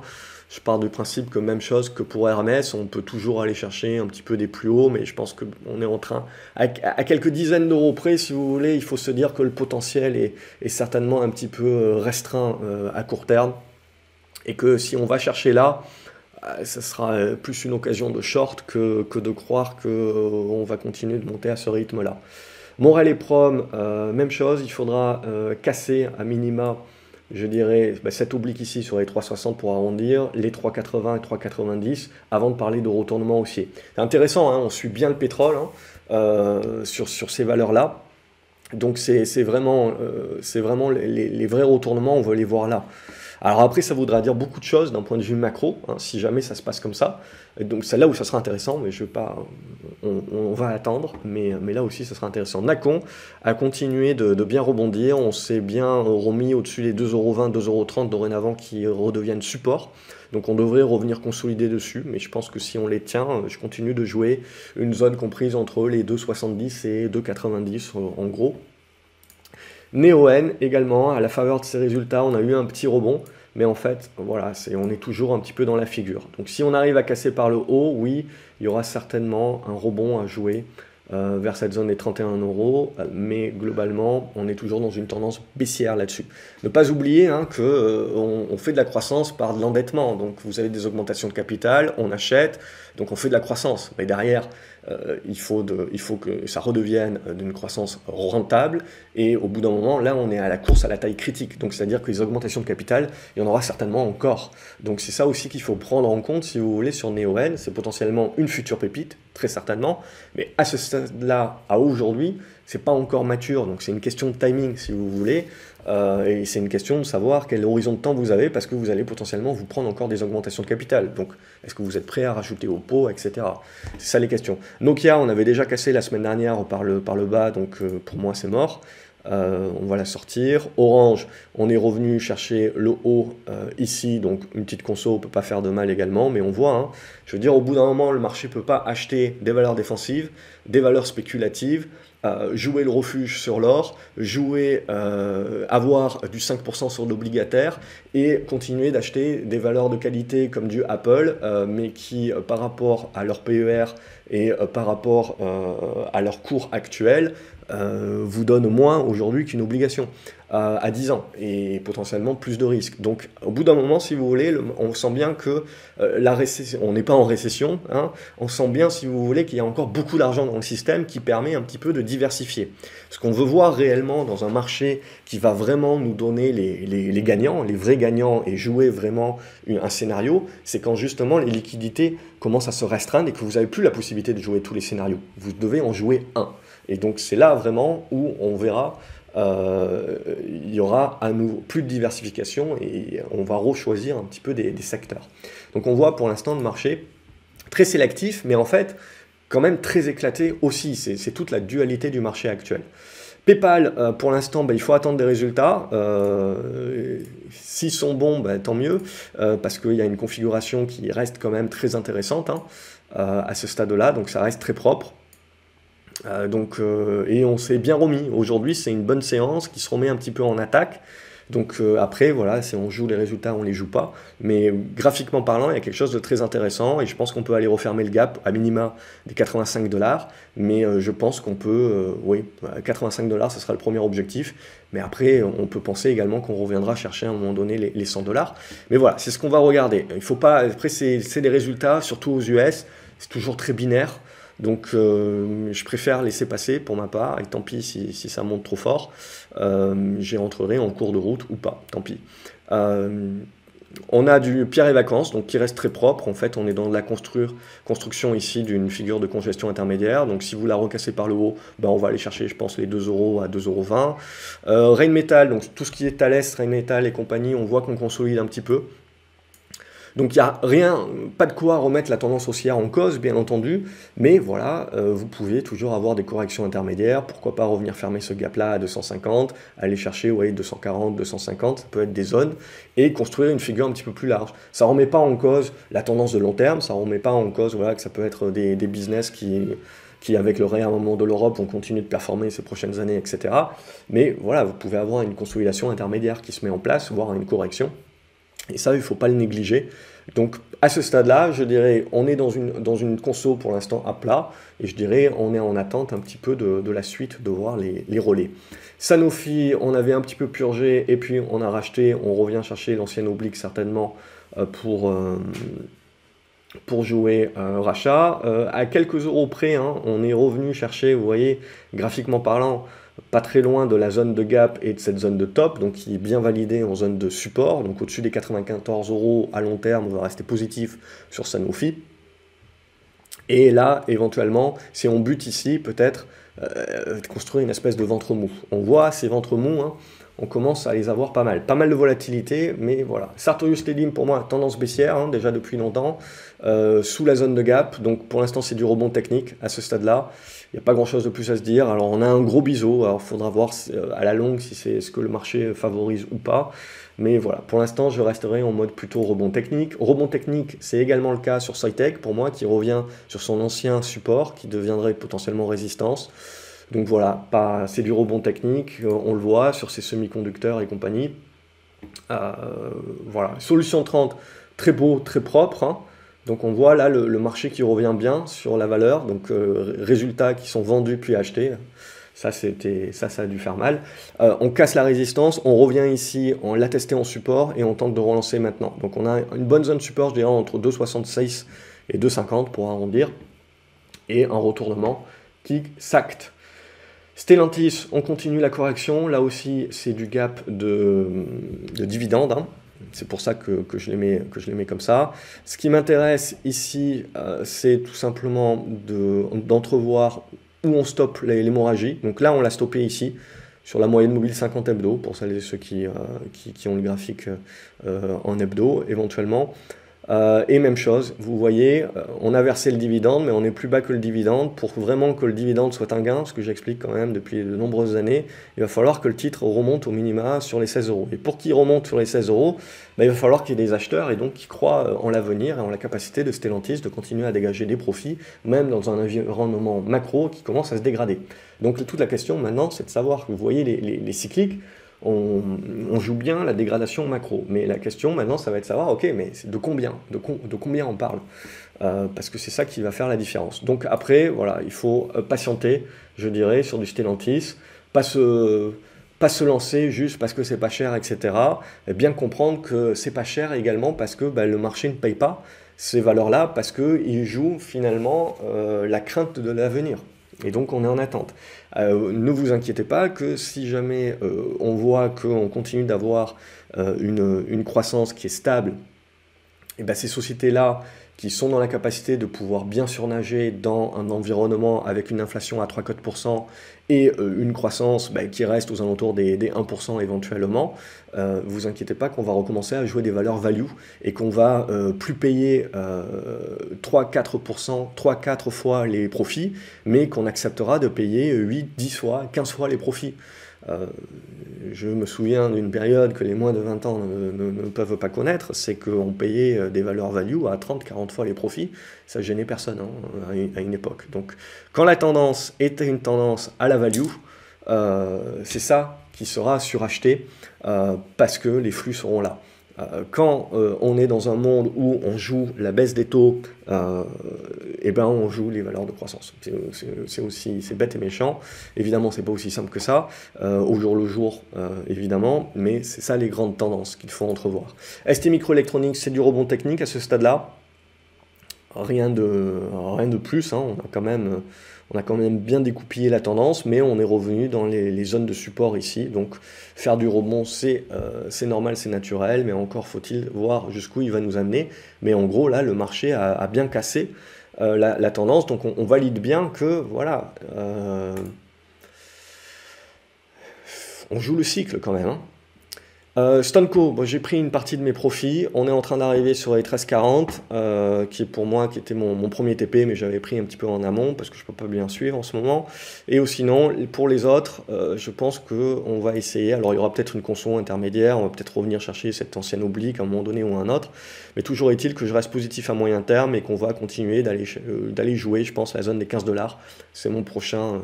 Speaker 1: Je pars du principe que même chose que pour Hermès, on peut toujours aller chercher un petit peu des plus hauts, mais je pense qu'on est en train, à quelques dizaines d'euros près, si vous voulez, il faut se dire que le potentiel est certainement un petit peu restreint à court terme, et que si on va chercher là, ça sera plus une occasion de short que de croire qu'on va continuer de monter à ce rythme-là. Morel et Prom, même chose, il faudra casser à minima, je dirais, cet oblique ici sur les 3,60 pour arrondir, les 3,80 et 3,90 avant de parler de retournement haussier. C'est intéressant, hein, on suit bien le pétrole hein, sur ces valeurs-là. Donc c'est vraiment les vrais retournements, on veut les voir là. Alors après, ça voudra dire beaucoup de choses d'un point de vue macro, hein, si jamais ça se passe comme ça. Et donc c'est là où ça sera intéressant, mais je vais pas, on va attendre, mais là aussi ça sera intéressant. Nacon a continué de bien rebondir, on s'est bien remis au-dessus des 2,20 €, 2,30 € dorénavant qui redeviennent support. Donc on devrait revenir consolider dessus, mais je pense que si on les tient, je continue de jouer une zone comprise entre les 2,70 et 2,90 en gros. Neoen également, à la faveur de ces résultats, on a eu un petit rebond, mais en fait, voilà, on est toujours un petit peu dans la figure. Donc si on arrive à casser par le haut, oui, il y aura certainement un rebond à jouer vers cette zone des 31 €, mais globalement, on est toujours dans une tendance baissière là-dessus. Ne pas oublier hein, qu'on fait de la croissance par de l'endettement, donc vous avez des augmentations de capital, on achète, donc on fait de la croissance, mais derrière, il faut que ça redevienne d'une croissance rentable, et au bout d'un moment, là, on est à la course à la taille critique, donc c'est-à-dire que les augmentations de capital, il y en aura certainement encore. Donc c'est ça aussi qu'il faut prendre en compte, si vous voulez, sur Neoen, c'est potentiellement une future pépite, très certainement, mais à ce stade-là, à aujourd'hui, c'est pas encore mature, donc c'est une question de timing, si vous voulez, et c'est une question de savoir quel horizon de temps vous avez, parce que vous allez potentiellement vous prendre encore des augmentations de capital. Donc, est-ce que vous êtes prêt à rajouter au pot, etc. C'est ça les questions. Nokia, on avait déjà cassé la semaine dernière par le bas, donc pour moi c'est mort. on va la sortir. Orange, on est revenu chercher le haut ici, donc une petite conso ne peut pas faire de mal également, mais on voit, hein, je veux dire, au bout d'un moment, le marché ne peut pas acheter des valeurs défensives, des valeurs spéculatives, jouer le refuge sur l'or, jouer, avoir du 5% sur l'obligataire et continuer d'acheter des valeurs de qualité comme du Apple, mais qui, par rapport à leur PER et par rapport à leur cours actuel, vous donne moins aujourd'hui qu'une obligation à 10 ans et potentiellement plus de risques. Donc au bout d'un moment, si vous voulez, on sent bien que la récession, on n'est pas en récession, hein, on sent bien, si vous voulez, qu'il y a encore beaucoup d'argent dans le système qui permet un petit peu de diversifier. Ce qu'on veut voir réellement dans un marché qui va vraiment nous donner les gagnants, les vrais gagnants et jouer vraiment un scénario, c'est quand justement les liquidités commencent à se restreindre et que vous n'avez plus la possibilité de jouer tous les scénarios. Vous devez en jouer un. Et donc c'est là vraiment où on verra, il y aura à nouveau plus de diversification et on va rechoisir un petit peu des secteurs. Donc on voit pour l'instant le marché très sélectif, mais en fait quand même très éclaté aussi. C'est toute la dualité du marché actuel. PayPal, pour l'instant, il faut attendre des résultats. S'ils sont bons, tant mieux, parce qu'il y a une configuration qui reste quand même très intéressante hein, à ce stade-là, donc ça reste très propre. Et on s'est bien remis. Aujourd'hui, c'est une bonne séance qui se remet un petit peu en attaque. Donc après, voilà, si on joue les résultats, on ne les joue pas. Mais graphiquement parlant, il y a quelque chose de très intéressant et je pense qu'on peut aller refermer le gap à minima des 85 $. Mais je pense qu'on peut, oui, 85 $, ce sera le premier objectif. Mais après, on peut penser également qu'on reviendra chercher à un moment donné les 100 $. Mais voilà, c'est ce qu'on va regarder. Il faut pas, après, c'est des résultats, surtout aux US, c'est toujours très binaire. Donc je préfère laisser passer pour ma part, et tant pis si ça monte trop fort, j'y rentrerai en cours de route ou pas, tant pis. On a du pierre et vacances, donc qui reste très propre. En fait, on est dans de la construction ici d'une figure de congestion intermédiaire. Donc si vous la recassez par le haut, on va aller chercher, je pense, les 2 € à 2,20 €. Rheinmetall, donc tout ce qui est Thales, Rheinmetall et compagnie, on voit qu'on consolide un petit peu. Donc il n'y a rien, pas de quoi remettre la tendance haussière en cause, bien entendu, mais voilà, vous pouvez toujours avoir des corrections intermédiaires, pourquoi pas revenir fermer ce gap-là à 250, aller chercher 240, 250, ça peut être des zones, et construire une figure un petit peu plus large. Ça ne remet pas en cause la tendance de long terme, ça ne remet pas en cause que ça peut être des business qui avec le réarmement de l'Europe, vont continuer de performer ces prochaines années, etc. Mais voilà, vous pouvez avoir une consolidation intermédiaire qui se met en place, voire une correction. Et ça, il ne faut pas le négliger. Donc, à ce stade-là, je dirais, on est dans une conso pour l'instant à plat, et je dirais, on est en attente un petit peu de la suite, de voir les relais. Sanofi, on avait un petit peu purgé, et puis on a racheté, on revient chercher l'ancienne oblique certainement pour jouer rachat. À quelques euros près, hein, on est revenu chercher, vous voyez, graphiquement parlant, pas très loin de la zone de gap et de cette zone de top, donc qui est bien validée en zone de support. Donc au-dessus des 94 € à long terme, on va rester positif sur Sanofi. Et là, éventuellement, si on bute ici, peut-être construire une espèce de ventre mou. On voit ces ventres mous, hein, on commence à les avoir pas mal. Pas mal de volatilité, mais voilà. Sartorius Stedim, pour moi, tendance baissière, hein, déjà depuis longtemps, sous la zone de gap. Donc pour l'instant, c'est du rebond technique à ce stade-là. Il n'y a pas grand-chose de plus à se dire. Alors on a un gros biseau, alors il faudra voir à la longue si c'est ce que le marché favorise ou pas. Mais voilà, pour l'instant, je resterai en mode plutôt rebond technique. Rebond technique, c'est également le cas sur Cytec, pour moi, qui revient sur son ancien support, qui deviendrait potentiellement résistance. Donc voilà, c'est du rebond technique, on le voit sur ces semi-conducteurs et compagnie. Voilà, solution 30, très beau, très propre. Hein. Donc on voit là le marché qui revient bien sur la valeur, donc résultats qui sont vendus puis achetés. Ça a dû faire mal. On casse la résistance, on revient ici, on l'a testé en support et on tente de relancer maintenant. Donc on a une bonne zone support, je dirais entre 2,66 et 2,50 pour arrondir. Et un retournement qui s'acte. Stellantis, on continue la correction. Là aussi, c'est du gap de dividendes. Hein. C'est pour ça que je les mets comme ça. Ce qui m'intéresse ici, c'est tout simplement d'entrevoir où on stoppe l'hémorragie. Donc là, on l'a stoppé ici, sur la moyenne mobile 50 hebdo, pour celles et ceux qui ont le graphique en hebdo, éventuellement. Et même chose, vous voyez, on a versé le dividende, mais on est plus bas que le dividende. Pour vraiment que le dividende soit un gain, ce que j'explique quand même depuis de nombreuses années, il va falloir que le titre remonte au minima sur les 16 euros. Et pour qu'il remonte sur les 16 euros, ben, il va falloir qu'il y ait des acheteurs et donc qui croient en l'avenir et en la capacité de Stellantis de continuer à dégager des profits, même dans un environnement macro qui commence à se dégrader. Donc toute la question maintenant, c'est de savoir, vous voyez les cycliques, on joue bien la dégradation macro. Mais la question maintenant, ça va être de savoir, ok, mais de combien, de combien on parle, parce que c'est ça qui va faire la différence. Donc après, voilà, il faut patienter, je dirais, sur du Stellantis, pas se lancer juste parce que c'est pas cher, etc. Et bien comprendre que c'est pas cher également parce que bah, le marché ne paye pas ces valeurs-là, parce qu'ils jouent finalement la crainte de l'avenir. Et donc on est en attente. Ne vous inquiétez pas que si jamais on voit qu'on continue d'avoir une croissance qui est stable, et ben ces sociétés-là qui sont dans la capacité de pouvoir bien surnager dans un environnement avec une inflation à 3-4% et une croissance qui reste aux alentours des 1% éventuellement, vous inquiétez pas qu'on va recommencer à jouer des valeurs value et qu'on va plus payer 3-4%, 3-4 fois les profits, mais qu'on acceptera de payer 8, 10 fois, 15 fois les profits. Je me souviens d'une période que les moins de 20 ans ne peuvent pas connaître, c'est qu'on payait des valeurs value à 30-40 fois les profits, ça gênait personne à une époque. Donc quand la tendance est une tendance à la value, c'est ça qui sera suracheté parce que les flux seront là. Quand on est dans un monde où on joue la baisse des taux, et ben on joue les valeurs de croissance. C'est bête et méchant. Évidemment, c'est pas aussi simple que ça, au jour le jour, évidemment, mais c'est ça les grandes tendances qu'il faut entrevoir. STMicroelectronics, c'est du rebond technique à ce stade-là. Rien de plus, hein. On a quand même bien découpillé la tendance, mais on est revenu dans les zones de support ici. Donc faire du rebond, c'est normal, c'est naturel, mais encore faut-il voir jusqu'où il va nous amener. Mais en gros, là, le marché a bien cassé la tendance, donc on valide bien que, voilà, on joue le cycle quand même, hein. Stonco, bon, j'ai pris une partie de mes profits, on est en train d'arriver sur les 13,40, qui est pour moi, qui était mon premier TP, mais j'avais pris un petit peu en amont, parce que je ne peux pas bien suivre en ce moment, et sinon, pour les autres, je pense qu'on va essayer, alors il y aura peut-être une conso intermédiaire, on va peut-être revenir chercher cette ancienne oblique à un moment donné ou à un autre, mais toujours est-il que je reste positif à moyen terme, et qu'on va continuer d'aller jouer, je pense, la zone des 15 $, c'est ma prochaine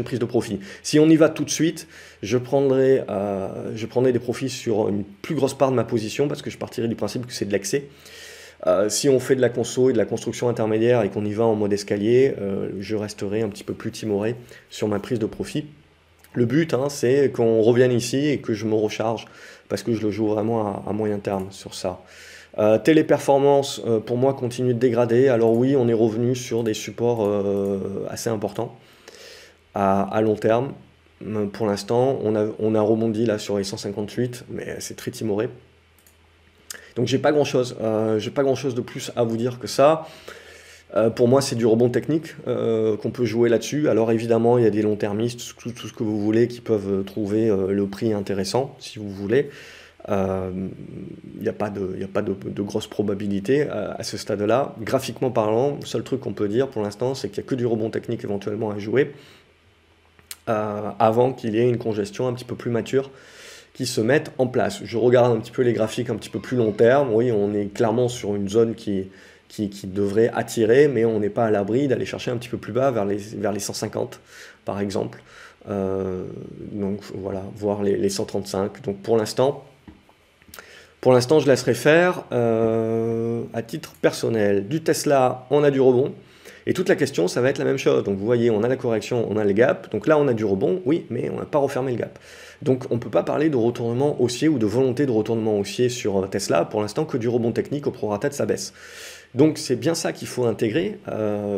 Speaker 1: prise de profit. Si on y va tout de suite, je prendrai des profits sur une plus grosse part de ma position parce que je partirai du principe que c'est de l'excès. Si on fait de la conso et de la construction intermédiaire et qu'on y va en mode escalier, je resterai un petit peu plus timoré sur ma prise de profit. Le but, hein, c'est qu'on revienne ici et que je me recharge parce que je le joue vraiment à moyen terme sur ça. Téléperformance, pour moi, continue de dégrader. Alors oui, on est revenu sur des supports assez importants à long terme. Pour l'instant, on a rebondi là sur les 158, mais c'est très timoré. Donc j'ai pas grand chose de plus à vous dire que ça. Pour moi, c'est du rebond technique qu'on peut jouer là-dessus. Alors évidemment, il y a des long-termistes, tout ce que vous voulez, qui peuvent trouver le prix intéressant, si vous voulez. Il n'y a pas de grosse probabilité à ce stade-là. Graphiquement parlant, le seul truc qu'on peut dire pour l'instant, c'est qu'il n'y a que du rebond technique éventuellement à jouer. Avant qu'il y ait une congestion un petit peu plus mature qui se mette en place. Je regarde un petit peu les graphiques un petit peu plus long terme. Oui, on est clairement sur une zone qui devrait attirer, mais on n'est pas à l'abri d'aller chercher un petit peu plus bas vers les 150 par exemple. Donc voilà, voire les 135. Donc pour l'instant, je laisserai faire à titre personnel. Du Tesla, on a du rebond. Et toute la question, ça va être la même chose. Donc vous voyez, on a la correction, on a le gap. Donc là, on a du rebond, oui, mais on n'a pas refermé le gap. Donc on ne peut pas parler de retournement haussier ou de volonté de retournement haussier sur Tesla, pour l'instant que du rebond technique au prorata de sa baisse. Donc c'est bien ça qu'il faut intégrer,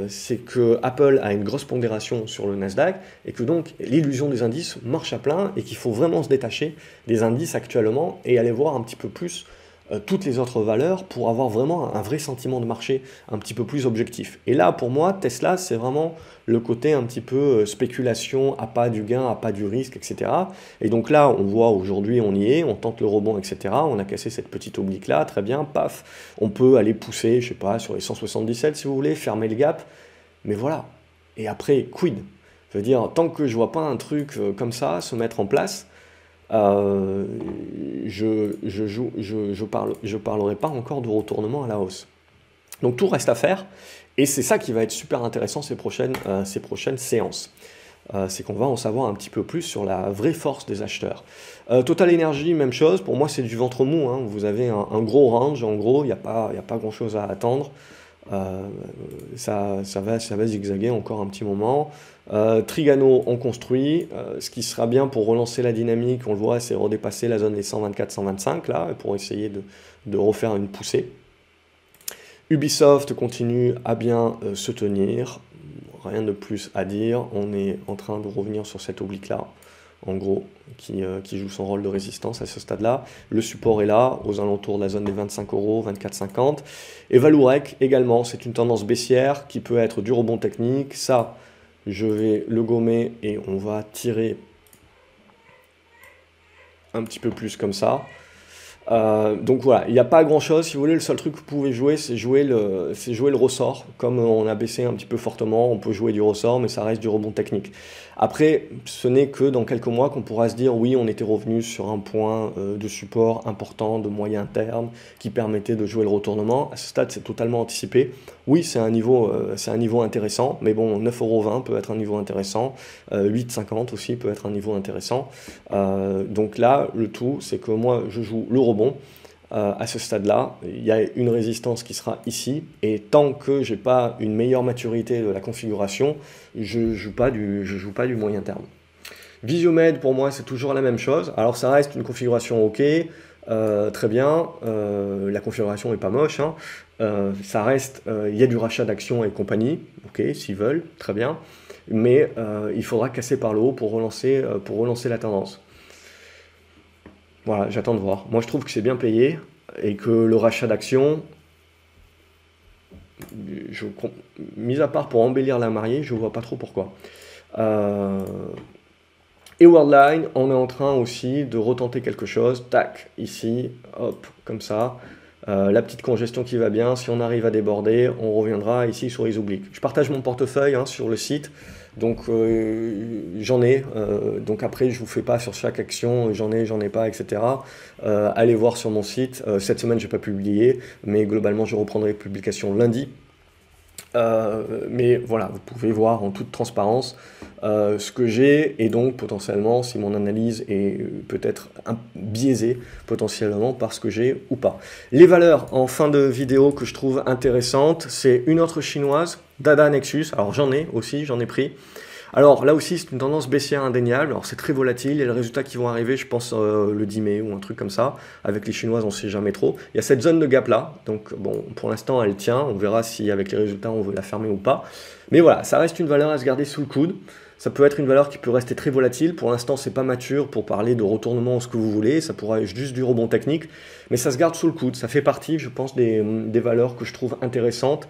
Speaker 1: c'est que Apple a une grosse pondération sur le Nasdaq et que donc l'illusion des indices marche à plein et qu'il faut vraiment se détacher des indices actuellement et aller voir un petit peu plus toutes les autres valeurs pour avoir vraiment un vrai sentiment de marché un petit peu plus objectif. Et là, pour moi, Tesla, c'est vraiment le côté un petit peu spéculation, à pas du gain, à pas du risque, etc. Et donc là, on voit aujourd'hui, on y est, on tente le rebond, etc. On a cassé cette petite oblique là, très bien, paf, on peut aller pousser, je sais pas, sur les 177 si vous voulez, fermer le gap, mais voilà. Et après, quid? Je veux dire, tant que je vois pas un truc comme ça se mettre en place, je parlerai pas encore de retournement à la hausse. Donc tout reste à faire, et c'est ça qui va être super intéressant ces prochaines séances. C'est qu'on va en savoir un petit peu plus sur la vraie force des acheteurs. Total Energy, même chose, pour moi c'est du ventre mou, hein. Vous avez un gros range, en gros, il n'y a pas grand chose à attendre. Ça va zigzaguer encore un petit moment. Trigano, on construit. Ce qui sera bien pour relancer la dynamique, on le voit, c'est redépasser la zone des 124-125 là, pour essayer de refaire une poussée. Ubisoft continue à bien se tenir. Rien de plus à dire. On est en train de revenir sur cette oblique là, en gros, qui joue son rôle de résistance à ce stade-là. Le support est là, aux alentours de la zone des 25 €, 24,50. Et Vallourec également, c'est une tendance baissière qui peut être du rebond technique. Ça, je vais le gommer et on va tirer un petit peu plus comme ça. Donc voilà, il n'y a pas grand chose, si vous voulez, le seul truc que vous pouvez jouer, c'est jouer le ressort. Comme on a baissé un petit peu fortement, on peut jouer du ressort, mais ça reste du rebond technique. Après, ce n'est que dans quelques mois qu'on pourra se dire, oui, on était revenu sur un point de support important, de moyen terme, qui permettait de jouer le retournement. À ce stade, c'est totalement anticipé. Oui, c'est un niveau intéressant, mais bon, 9,20 € peut être un niveau intéressant, 8,50 € aussi peut être un niveau intéressant. Donc là, le tout, c'est que moi, je joue le rebond. À ce stade-là, il y a une résistance qui sera ici, et tant que j'ai pas une meilleure maturité de la configuration, je joue pas du moyen terme. Visiomed, pour moi, c'est toujours la même chose. Alors ça reste une configuration ok, très bien, la configuration est pas moche, hein. Ça reste, il y a du rachat d'actions et compagnie, ok, s'ils veulent, très bien, mais il faudra casser par le haut pour relancer la tendance. Voilà, j'attends de voir. Moi, je trouve que c'est bien payé et que le rachat d'actions, mis à part pour embellir la mariée, je ne vois pas trop pourquoi. Et Worldline, on est en train aussi de retenter quelque chose. Tac, ici, hop, comme ça. La petite congestion qui va bien. Si on arrive à déborder, on reviendra ici sur les obliques. Je partage mon portefeuille sur le site. Donc j'en ai, donc après je vous fais pas sur chaque action, j'en ai pas, etc. Allez voir sur mon site, cette semaine j'ai pas publié, mais globalement je reprendrai les publications lundi. Mais voilà, vous pouvez voir en toute transparence ce que j'ai, et donc potentiellement si mon analyse est peut-être biaisée potentiellement par ce que j'ai ou pas. Les valeurs en fin de vidéo que je trouve intéressantes, c'est une autre chinoise, Dada Nexus. Alors j'en ai pris. Alors là aussi c'est une tendance baissière indéniable, alors c'est très volatile, il y a les résultats qui vont arriver je pense le 10 mai ou un truc comme ça, avec les chinoises on ne sait jamais trop. Il y a cette zone de gap là, donc bon pour l'instant elle tient, on verra si avec les résultats on veut la fermer ou pas. Mais voilà, ça reste une valeur à se garder sous le coude, ça peut être une valeur qui peut rester très volatile, pour l'instant c'est pas mature pour parler de retournement ou ce que vous voulez, ça pourra être juste du rebond technique, mais ça se garde sous le coude, ça fait partie je pense des valeurs que je trouve intéressantes.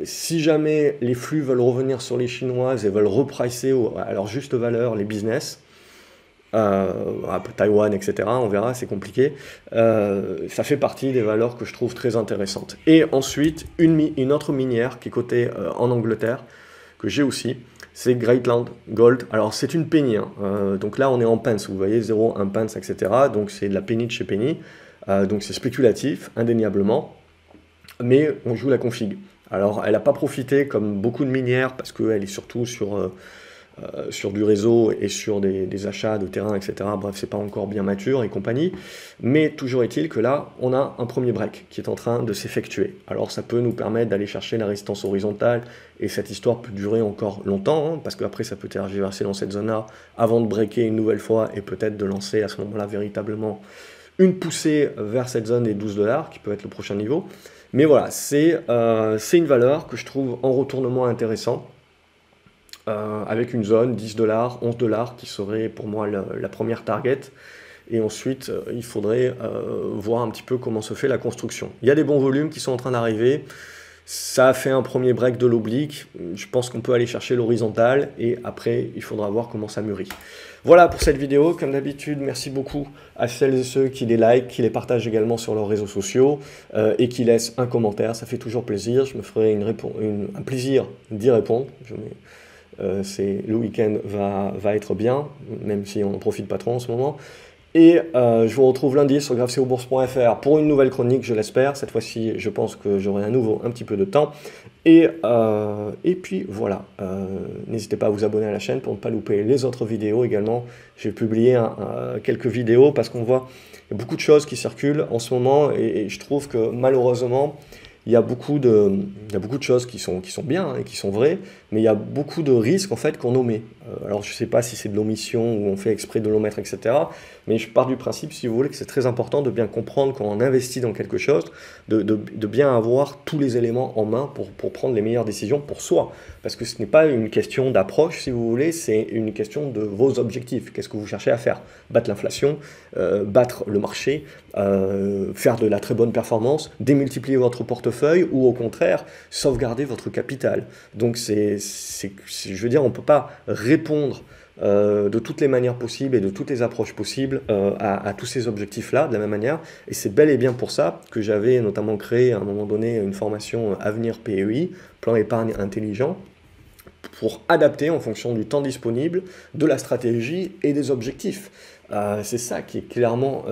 Speaker 1: Si jamais les flux veulent revenir sur les chinoises et veulent repricer à leur juste valeur les business, Taïwan, etc., on verra, c'est compliqué, ça fait partie des valeurs que je trouve très intéressantes. Et ensuite, une autre minière qui est cotée en Angleterre, que j'ai aussi, c'est Greatland Gold. Alors c'est une penny, donc là on est en pence, vous voyez, 0, 1 pence, etc., donc c'est de la penny de chez penny, donc c'est spéculatif, indéniablement, mais on joue la config. Alors, elle n'a pas profité comme beaucoup de minières parce qu'elle est surtout sur du réseau et sur des achats de terrain, etc. Bref, c'est pas encore bien mature et compagnie. Mais toujours est-il que là, on a un premier break qui est en train de s'effectuer. Alors, ça peut nous permettre d'aller chercher la résistance horizontale et cette histoire peut durer encore longtemps parce qu'après, ça peut tergiverser dans cette zone-là avant de breaker une nouvelle fois et peut-être de lancer à ce moment-là véritablement une poussée vers cette zone des 12 $ qui peut être le prochain niveau. Mais voilà, c'est une valeur que je trouve en retournement intéressant, avec une zone 10 $, 11 $ qui serait pour moi la première target. et ensuite il faudrait voir un petit peu comment se fait la construction. Il y a des bons volumes qui sont en train d'arriver. Ça a fait un premier break de l'oblique, je pense qu'on peut aller chercher l'horizontale et après il faudra voir comment ça mûrit. Voilà pour cette vidéo, comme d'habitude merci beaucoup à celles et ceux qui les like, qui les partagent également sur leurs réseaux sociaux et qui laissent un commentaire, ça fait toujours plaisir, je me ferai un plaisir d'y répondre. Le week-end va être bien, même si on n'en profite pas trop en ce moment. Et je vous retrouve lundi sur graveceobourse.fr pour une nouvelle chronique, je l'espère. Cette fois-ci, je pense que j'aurai à nouveau un petit peu de temps. Et puis voilà, n'hésitez pas à vous abonner à la chaîne pour ne pas louper les autres vidéos également. J'ai publié quelques vidéos parce qu'on voit il y a beaucoup de choses qui circulent en ce moment et je trouve que malheureusement, il y a beaucoup de choses qui sont bien et qui sont vraies, mais il y a beaucoup de risques en fait qu'on omet. Alors je ne sais pas si c'est de l'omission ou on fait exprès de l'omettre, etc. Mais je pars du principe, si vous voulez, que c'est très important de bien comprendre quand on investit dans quelque chose, de bien avoir tous les éléments en main pour prendre les meilleures décisions pour soi. Parce que ce n'est pas une question d'approche, si vous voulez, c'est une question de vos objectifs. Qu'est-ce que vous cherchez à faire? Battre l'inflation, battre le marché, faire de la très bonne performance, démultiplier votre portefeuille ou au contraire, sauvegarder votre capital. Donc je veux dire, on ne peut pas répondre de toutes les manières possibles et de toutes les approches possibles à tous ces objectifs-là de la même manière. Et c'est bel et bien pour ça que j'avais notamment créé à un moment donné une formation Avenir PEI, Plan épargne intelligent, pour adapter en fonction du temps disponible, de la stratégie et des objectifs. C'est ça qui est clairement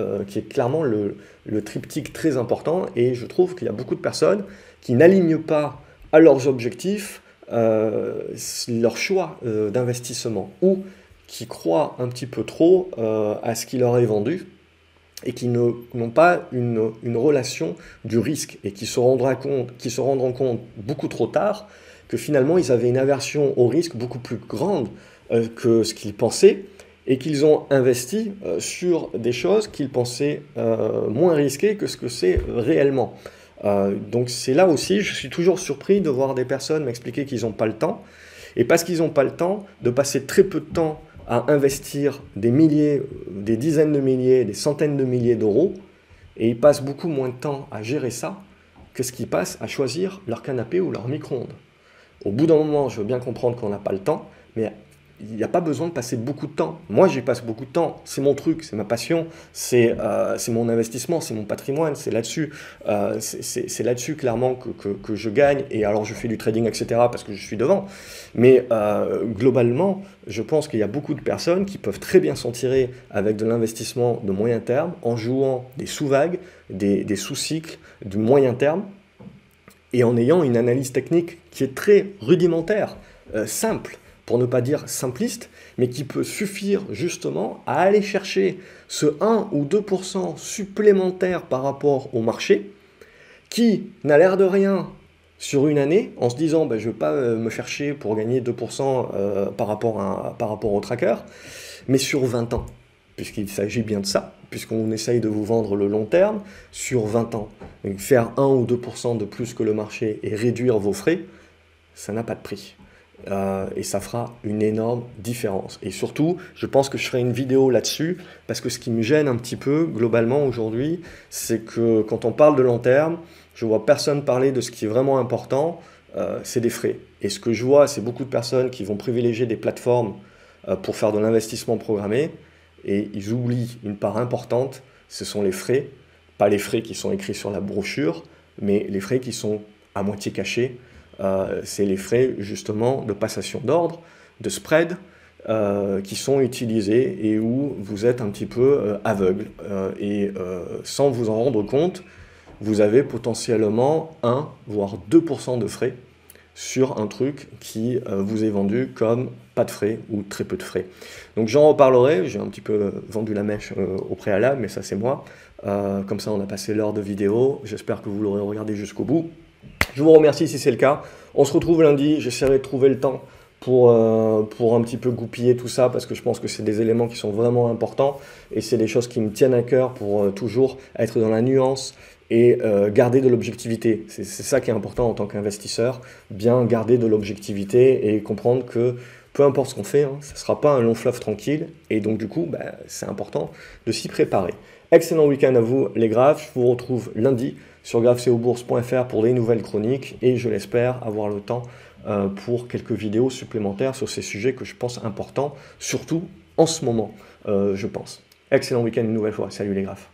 Speaker 1: le triptyque très important et je trouve qu'il y a beaucoup de personnes qui n'alignent pas à leurs objectifs leur choix d'investissement ou qui croient un petit peu trop à ce qui leur est vendu et qui n'ont pas une relation du risque et qui se rendront compte beaucoup trop tard que finalement ils avaient une aversion au risque beaucoup plus grande que ce qu'ils pensaient et qu'ils ont investi sur des choses qu'ils pensaient moins risquées que ce que c'est réellement. Donc c'est là aussi, je suis toujours surpris de voir des personnes m'expliquer qu'ils n'ont pas le temps, et parce qu'ils n'ont pas le temps, de passer très peu de temps à investir des milliers, des dizaines de milliers, des centaines de milliers d'euros, et ils passent beaucoup moins de temps à gérer ça que ce qu'ils passent à choisir leur canapé ou leur micro-ondes. Au bout d'un moment, je veux bien comprendre qu'on n'a pas le temps, mais il n'y a pas besoin de passer beaucoup de temps. Moi, j'y passe beaucoup de temps. C'est mon truc, c'est ma passion, c'est mon investissement, c'est mon patrimoine, c'est là-dessus. C'est là-dessus, clairement, que je gagne. Et alors, je fais du trading, etc., parce que je suis devant. Mais globalement, je pense qu'il y a beaucoup de personnes qui peuvent très bien s'en tirer avec de l'investissement de moyen terme, en jouant des sous-vagues, des sous-cycles du moyen terme, et en ayant une analyse technique qui est très rudimentaire, simple, pour ne pas dire simpliste, mais qui peut suffire justement à aller chercher ce 1 ou 2% supplémentaire par rapport au marché, qui n'a l'air de rien sur une année, en se disant je ne vais pas me faire chier pour gagner 2% par rapport au tracker, mais sur 20 ans, puisqu'il s'agit bien de ça, puisqu'on essaye de vous vendre le long terme, sur 20 ans. Donc faire 1 ou 2% de plus que le marché et réduire vos frais, ça n'a pas de prix. Et ça fera une énorme différence. Et surtout, je pense que je ferai une vidéo là-dessus, parce que ce qui me gêne un petit peu, globalement, aujourd'hui, c'est que quand on parle de long terme, je vois personne parler de ce qui est vraiment important, c'est des frais. Et ce que je vois, c'est beaucoup de personnes qui vont privilégier des plateformes pour faire de l'investissement programmé, et ils oublient une part importante, ce sont les frais, pas les frais qui sont écrits sur la brochure, mais les frais qui sont à moitié cachés. C'est les frais justement de passation d'ordre, de spread, qui sont utilisés et où vous êtes un petit peu aveugle. Sans vous en rendre compte, vous avez potentiellement 1 voire 2% de frais sur un truc qui vous est vendu comme pas de frais ou très peu de frais. Donc j'en reparlerai, j'ai un petit peu vendu la mèche au préalable, mais ça c'est moi. Comme ça on a passé l'heure de vidéo, j'espère que vous l'aurez regardé jusqu'au bout. Je vous remercie si c'est le cas. On se retrouve lundi. J'essaierai de trouver le temps pour un petit peu goupiller tout ça parce que je pense que c'est des éléments qui sont vraiment importants et c'est des choses qui me tiennent à cœur pour toujours être dans la nuance et garder de l'objectivité. C'est ça qui est important en tant qu'investisseur, bien garder de l'objectivité et comprendre que peu importe ce qu'on fait, hein, ça ne sera pas un long fleuve tranquille, et donc du coup, c'est important de s'y préparer. Excellent week-end à vous les graphes, je vous retrouve lundi sur graphseobourse.fr pour des nouvelles chroniques, et je l'espère avoir le temps pour quelques vidéos supplémentaires sur ces sujets que je pense importants, surtout en ce moment, je pense. Excellent week-end une nouvelle fois, salut les graphes.